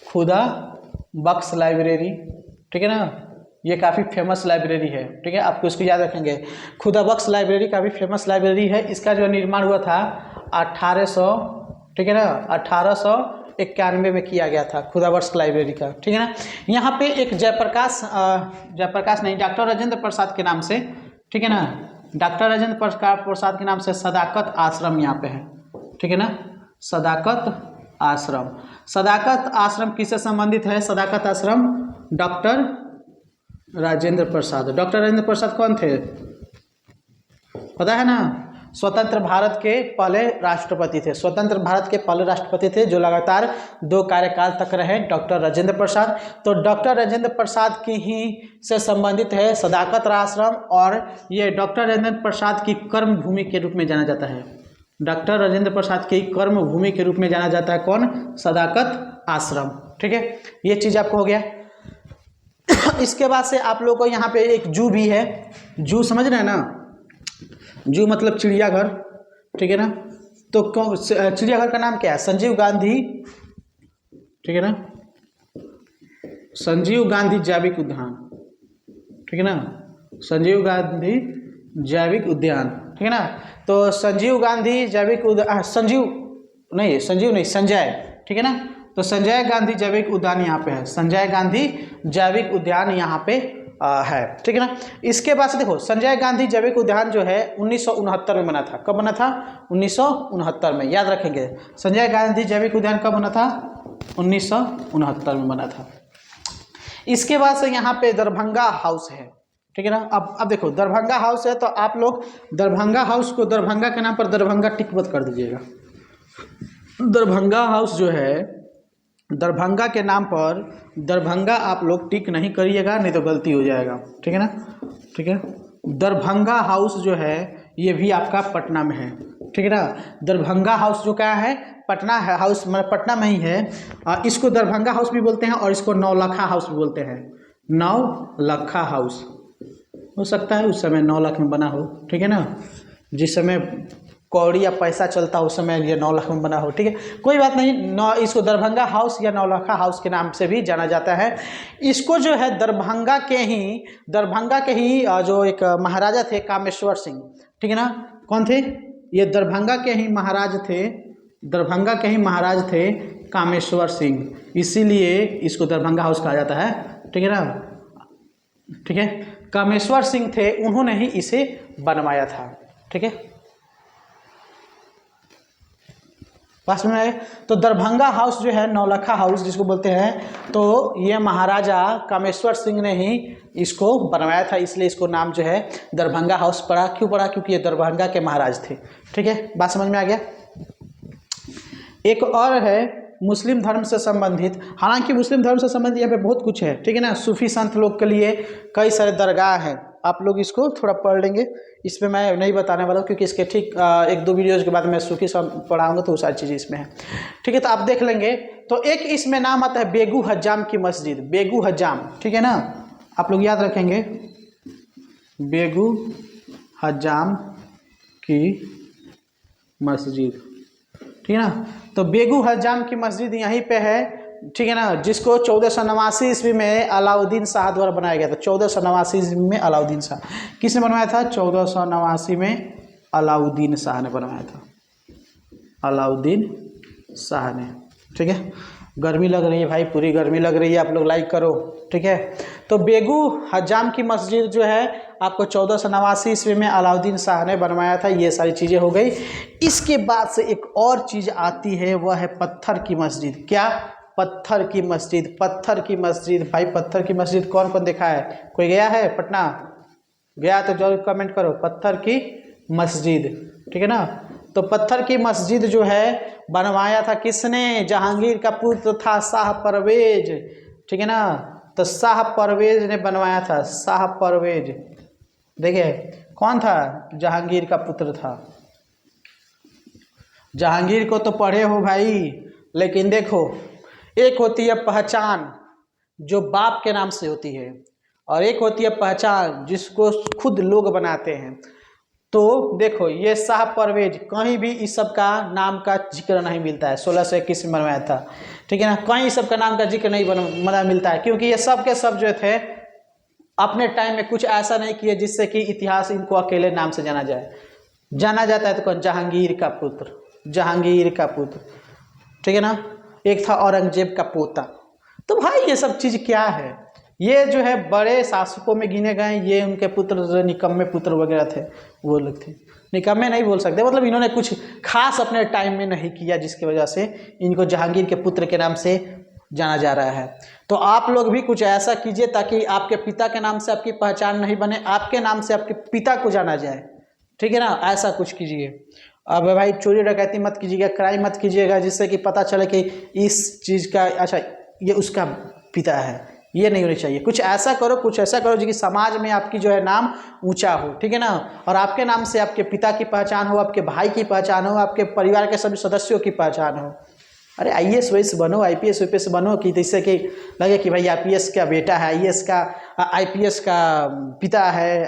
खुदा बख्श लाइब्रेरी, ठीक है ना। ये काफ़ी फेमस लाइब्रेरी है, ठीक है, आपको इसको याद रखेंगे। खुदा बख्श लाइब्रेरी काफ़ी फेमस लाइब्रेरी है। इसका जो निर्माण हुआ था 1800, ठीक है ना, 1891 में किया गया था खुदा बख्श लाइब्रेरी का, ठीक है ना। यहाँ पे एक जयप्रकाश नहीं, डॉक्टर राजेंद्र प्रसाद के नाम से, ठीक है ना, डॉक्टर राजेंद्र प्रसाद के नाम से सदाकत आश्रम यहाँ पे है, ठीक है ना। सदाकत आश्रम, सदाकत आश्रम किससे संबंधित है? सदाकत आश्रम डॉक्टर राजेंद्र प्रसाद। डॉक्टर राजेंद्र प्रसाद कौन थे? पता है ना? स्वतंत्र भारत के पहले राष्ट्रपति थे। स्वतंत्र भारत के पहले राष्ट्रपति थे जो लगातार 2 कार्यकाल तक रहे, डॉक्टर राजेंद्र प्रसाद। तो डॉक्टर राजेंद्र प्रसाद की ही से संबंधित है सदाकत आश्रम, और ये डॉक्टर राजेंद्र प्रसाद की कर्म भूमि के रूप में जाना जाता है। डॉक्टर राजेंद्र प्रसाद की कर्म भूमि के रूप में जाना जाता है कौन? सदाकत आश्रम, ठीक है। ये चीज़ आपको हो गया। इसके बाद से आप लोग को यहाँ पे एक जू भी है, जू समझ रहे हैं ना, जू मतलब चिड़ियाघर, ठीक है ना। तो चिड़ियाघर का नाम क्या है? संजीव गांधी, ठीक है ना, संजीव गांधी जैविक उद्यान, ठीक है ना, संजीव गांधी जैविक उद्यान, ठीक है ना। तो संजीव गांधी जैविक उद्यान, संजीव नहीं संजय, ठीक है ना। तो संजय गांधी जैविक उद्यान यहाँ पे है, संजय गांधी जैविक उद्यान यहाँ पे है, ठीक है ना। इसके बाद से देखो संजय गांधी जैविक उद्यान जो है 1969 में बना था। कब बना था? 1969 में, याद रखेंगे। संजय गांधी जैविक उद्यान कब बना था? 1969 में बना था। इसके बाद से यहाँ पे दरभंगा हाउस है, ठीक है ना। अब देखो दरभंगा हाउस है, तो आप लोग दरभंगा हाउस को दरभंगा के नाम पर दरभंगा टिक मत कर दीजिएगा। दरभंगा हाउस जो है दरभंगा के नाम पर दरभंगा आप लोग टिक नहीं करिएगा, नहीं तो गलती हो जाएगा, ठीक है ना, ठीक है। दरभंगा हाउस जो है ये भी आपका पटना में है, ठीक है ना। दरभंगा हाउस जो क्या है? पटना है, हाउस मतलब पटना में ही है। इसको दरभंगा हाउस भी बोलते हैं और इसको नौलखा हाउस भी बोलते हैं। नौलखा हाउस हो सकता है उस समय 9 लाख में बना हो, ठीक है ना। जिस समय कौड़ी या पैसा चलता हो उस समय ये 9 लाख में बना हो, ठीक है, कोई बात नहीं। इसको दरभंगा हाउस या नौलखा हाउस के नाम से भी जाना जाता है। इसको जो है दरभंगा के ही जो एक महाराजा थे कामेश्वर सिंह, ठीक है ना। कौन थे ये? दरभंगा के ही महाराज थे कामेश्वर सिंह, इसीलिए इसको दरभंगा हाउस कहा जाता है, ठीक है ना, ठीक है। कामेश्वर सिंह थे, उन्होंने ही इसे बनवाया था, ठीक है। पास में आए तो दरभंगा हाउस जो है नौलखा हाउस जिसको बोलते हैं, तो ये महाराजा कामेश्वर सिंह ने ही इसको बनवाया था, इसलिए इसको नाम जो है दरभंगा हाउस पड़ा। क्यों पड़ा? क्योंकि ये दरभंगा के महाराज थे, ठीक है। बात समझ में आ गया। एक और है मुस्लिम धर्म से संबंधित, हालांकि मुस्लिम धर्म से संबंधित यहाँ पे बहुत कुछ है, ठीक है ना। सूफी संत लोग के लिए कई सारे दरगाह हैं, आप लोग इसको थोड़ा पढ़ लेंगे। इस पर मैं नहीं बताने वाला हूँ क्योंकि इसके ठीक 1-2 वीडियोज़ के बाद मैं सूफी पढ़ाऊँगा, तो वो सारी चीज़ें इसमें है, ठीक है। तो आप देख लेंगे। तो एक इसमें नाम आता है बेगू हज्जाम की मस्जिद, बेगू हज्जाम, ठीक है ना, आप लोग याद रखेंगे, बेगू हज्जाम की मस्जिद, ठीक है ना। तो बेगू हज्जाम की मस्जिद यहीं पे है, ठीक है ना, जिसको 1489 ईस्वी में अलाउद्दीन शाह द्वारा बनाया गया था। 1489 ईस्वी में अलाउद्दीन शाह, किसने बनवाया था? 1489 में अलाउद्दीन शाह ने बनवाया था, अलाउद्दीन शाह ने, ठीक है। गर्मी लग रही है भाई, पूरी गर्मी लग रही है, आप लोग लाइक करो, ठीक है। तो बेगू हज्जाम की मस्जिद जो है आपको 1489 ईस्वी में अलाउद्दीन शाह ने बनवाया था। ये सारी चीज़ें हो गई। इसके बाद से एक और चीज़ आती है, वह है पत्थर की मस्जिद। क्या? पत्थर की मस्जिद, पत्थर की मस्जिद। भाई पत्थर की मस्जिद कौन कौन देखा है? कोई गया है पटना? गया तो जरूर कमेंट करो, पत्थर की मस्जिद, ठीक है ना। तो पत्थर की मस्जिद जो है बनवाया था किसने? जहांगीर का पुत्र था शाह परवेज, ठीक है ना। तो शाह परवेज ने बनवाया था, शाह परवेज, देखिए कौन था? जहांगीर का पुत्र था। जहांगीर को तो पढ़े हो भाई, लेकिन देखो एक होती है पहचान जो बाप के नाम से होती है, और एक होती है पहचान जिसको खुद लोग बनाते हैं। तो देखो ये शाह परवेज, कहीं भी इस सब का नाम का जिक्र नहीं मिलता है। 1621 में बनवाया था, ठीक है ना। कहीं सब का नाम का जिक्र नहीं मिलता है, क्योंकि ये सब के सब जो थे अपने टाइम में कुछ ऐसा नहीं किए जिससे कि इतिहास इनको अकेले नाम से जाना जाए। जाना जाता है तो कौन? जहांगीर का पुत्र, जहांगीर का पुत्र, ठीक है ना। एक था औरंगजेब का पोता। तो भाई ये सब चीज़ क्या है? ये जो है बड़े शासकों में गिने गए, ये उनके पुत्र जो निकम्मे पुत्र वगैरह थे वो लोग थे। निकम्मे नहीं बोल सकते, मतलब इन्होंने कुछ खास अपने टाइम में नहीं किया जिसकी वजह से इनको जहांगीर के पुत्र के नाम से जाना जा रहा है। तो आप लोग भी कुछ ऐसा कीजिए ताकि आपके पिता के नाम से आपकी पहचान नहीं बने, आपके नाम से आपके पिता को जाना जाए, ठीक है ना। ऐसा कुछ कीजिए। अब भाई चोरी डकैती मत कीजिएगा, क्राइम मत कीजिएगा जिससे कि पता चले कि इस चीज़ का अच्छा ये उसका पिता है, ये नहीं होनी चाहिए। कुछ ऐसा करो, कुछ ऐसा करो जो कि समाज में आपकी जो है नाम ऊंचा हो, ठीक है ना। और आपके नाम से आपके पिता की पहचान हो, आपके भाई की पहचान हो, आपके परिवार के सभी सदस्यों की पहचान हो, अरे IAS वैस बनो, IPS UPS बनो कि जैसे कि लगे कि भाई IPS का बेटा है, IAS का IPS का पिता है,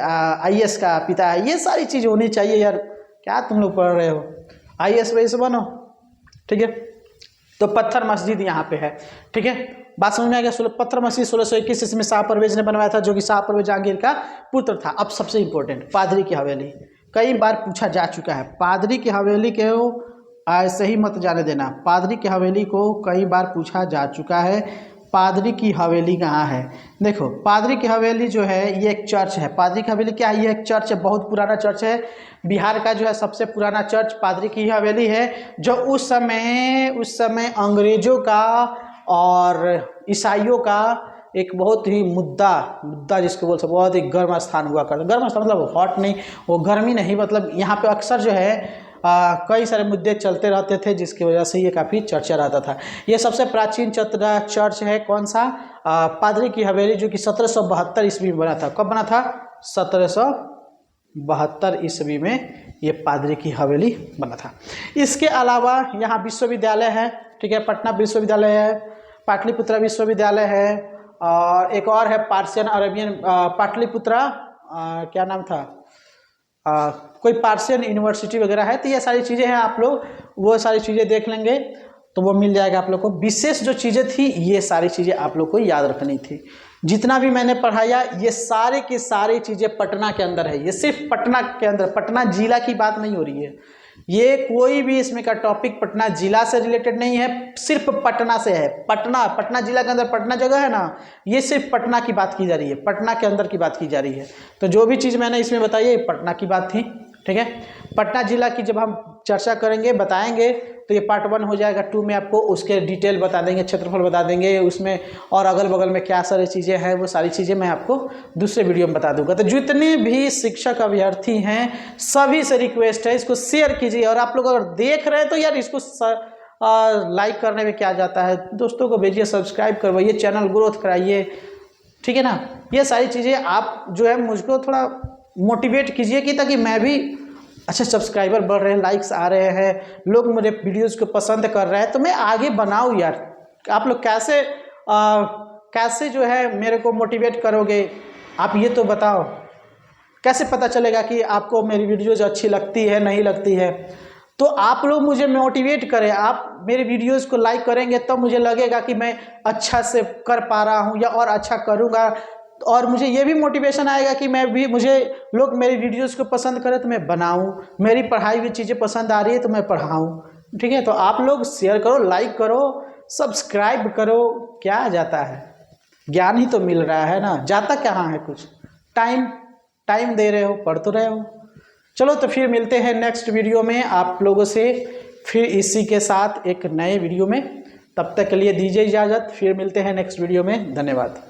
IAS का पिता है, ये सारी चीज़ होनी चाहिए यार। क्या तुम लोग पढ़ रहे हो, IAS वैस बनो, ठीक है। तो पत्थर मस्जिद यहाँ पे है, ठीक है। बात समझ में आ गया। पत्थर मस्जिद 1621 इसमें शाह परवेज ने बनवाया था, जो कि शाह परवेज जहांगीर का पुत्र था। अब सबसे इंपॉर्टेंट, पादरी की हवेली कई बार पूछा जा चुका है। पादरी की हवेली को ऐसे ही मत जाने देना, पादरी की हवेली को कई बार पूछा जा चुका है। पादरी की हवेली कहाँ है? देखो, पादरी की हवेली जो है ये एक चर्च है। पादरी की हवेली क्या है? ये एक चर्च है, बहुत पुराना चर्च है। बिहार का जो है सबसे पुराना चर्च पादरी की हवेली है, जो उस समय अंग्रेजों का और ईसाइयों का एक बहुत ही मुद्दा जिसको बोल सकते, बहुत ही गर्म स्थान हुआ करता। गर्म स्थान मतलब हॉट नहीं, वो गर्मी नहीं, मतलब यहाँ पे अक्सर जो है कई सारे मुद्दे चलते रहते थे, जिसकी वजह से ये काफ़ी चर्चा रहता था। ये सबसे प्राचीन चर्च है। कौन सा? पादरी की हवेली, जो कि 1772 ईस्वी में बना था। कब बना था? 1772 ईस्वी में ये पादरी की हवेली बना था। इसके अलावा यहाँ विश्वविद्यालय है, ठीक है। पटना विश्वविद्यालय है, पाटलिपुत्रा विश्वविद्यालय है, और एक और है पार्सियन अरेबियन पाटलिपुत्रा, क्या नाम था, कोई पार्सियन यूनिवर्सिटी वगैरह है। तो ये सारी चीज़ें हैं, आप लोग वो सारी चीज़ें देख लेंगे तो वो मिल जाएगा आप लोग को। विशेष जो चीज़ें थी ये सारी चीज़ें आप लोग को याद रखनी थी। जितना भी मैंने पढ़ाया ये सारे की सारी चीज़ें पटना के अंदर है। ये सिर्फ पटना के अंदर, पटना जिला की बात नहीं हो रही है। ये कोई भी इसमें का टॉपिक पटना जिला से रिलेटेड नहीं है, सिर्फ पटना से है। पटना जिला के अंदर पटना जगह है ना, ये सिर्फ पटना की बात की जा रही है, पटना के अंदर की बात की जा रही है। तो जो भी चीज़ मैंने इसमें बताई है पटना की बात थी, ठीक है। पटना जिला की जब हम चर्चा करेंगे, बताएंगे, तो ये पार्ट 1 हो जाएगा। 2 में आपको उसके डिटेल बता देंगे, क्षेत्रफल बता देंगे उसमें, और अगल बगल में क्या सारी चीज़ें हैं, वो सारी चीज़ें मैं आपको दूसरे वीडियो में बता दूंगा। तो जितने भी शिक्षक अभ्यर्थी हैं सभी से रिक्वेस्ट है, इसको शेयर कीजिए। और आप लोग अगर देख रहे हैं तो यार इसको लाइक करने में क्या जाता है, दोस्तों को भेजिए, सब्सक्राइब करवाइए, चैनल ग्रोथ कराइए, ठीक है ना। ये सारी चीज़ें आप जो है मुझको थोड़ा मोटिवेट कीजिए कि ताकि मैं भी, अच्छा सब्सक्राइबर बढ़ रहे हैं, लाइक्स आ रहे हैं, लोग मेरे वीडियोस को पसंद कर रहे हैं, तो मैं आगे बनाऊँ यार। आप लोग कैसे जो है मेरे को मोटिवेट करोगे, आप ये तो बताओ। कैसे पता चलेगा कि आपको मेरी वीडियोज़ अच्छी लगती है नहीं लगती है? तो आप लोग मुझे मोटिवेट करें, आप मेरे वीडियोस को लाइक करेंगे तब मुझे लगेगा कि मैं अच्छा से कर पा रहा हूँ या और अच्छा करूँगा, और मुझे ये भी मोटिवेशन आएगा कि मुझे लोग मेरी वीडियोस को पसंद करें तो मैं बनाऊँ, मेरी पढ़ाई हुई चीज़ें पसंद आ रही है तो मैं पढ़ाऊँ, ठीक है। तो आप लोग शेयर करो, लाइक करो, सब्सक्राइब करो, क्या जाता है, ज्ञान ही तो मिल रहा है ना, जाता कहाँ है कुछ। टाइम दे रहे हो, पढ़ तो रहे हो। चलो तो फिर मिलते हैं नेक्स्ट वीडियो में आप लोगों से, फिर इसी के साथ एक नए वीडियो में। तब तक के लिए दीजिए इजाज़त, फिर मिलते हैं नेक्स्ट वीडियो में। धन्यवाद।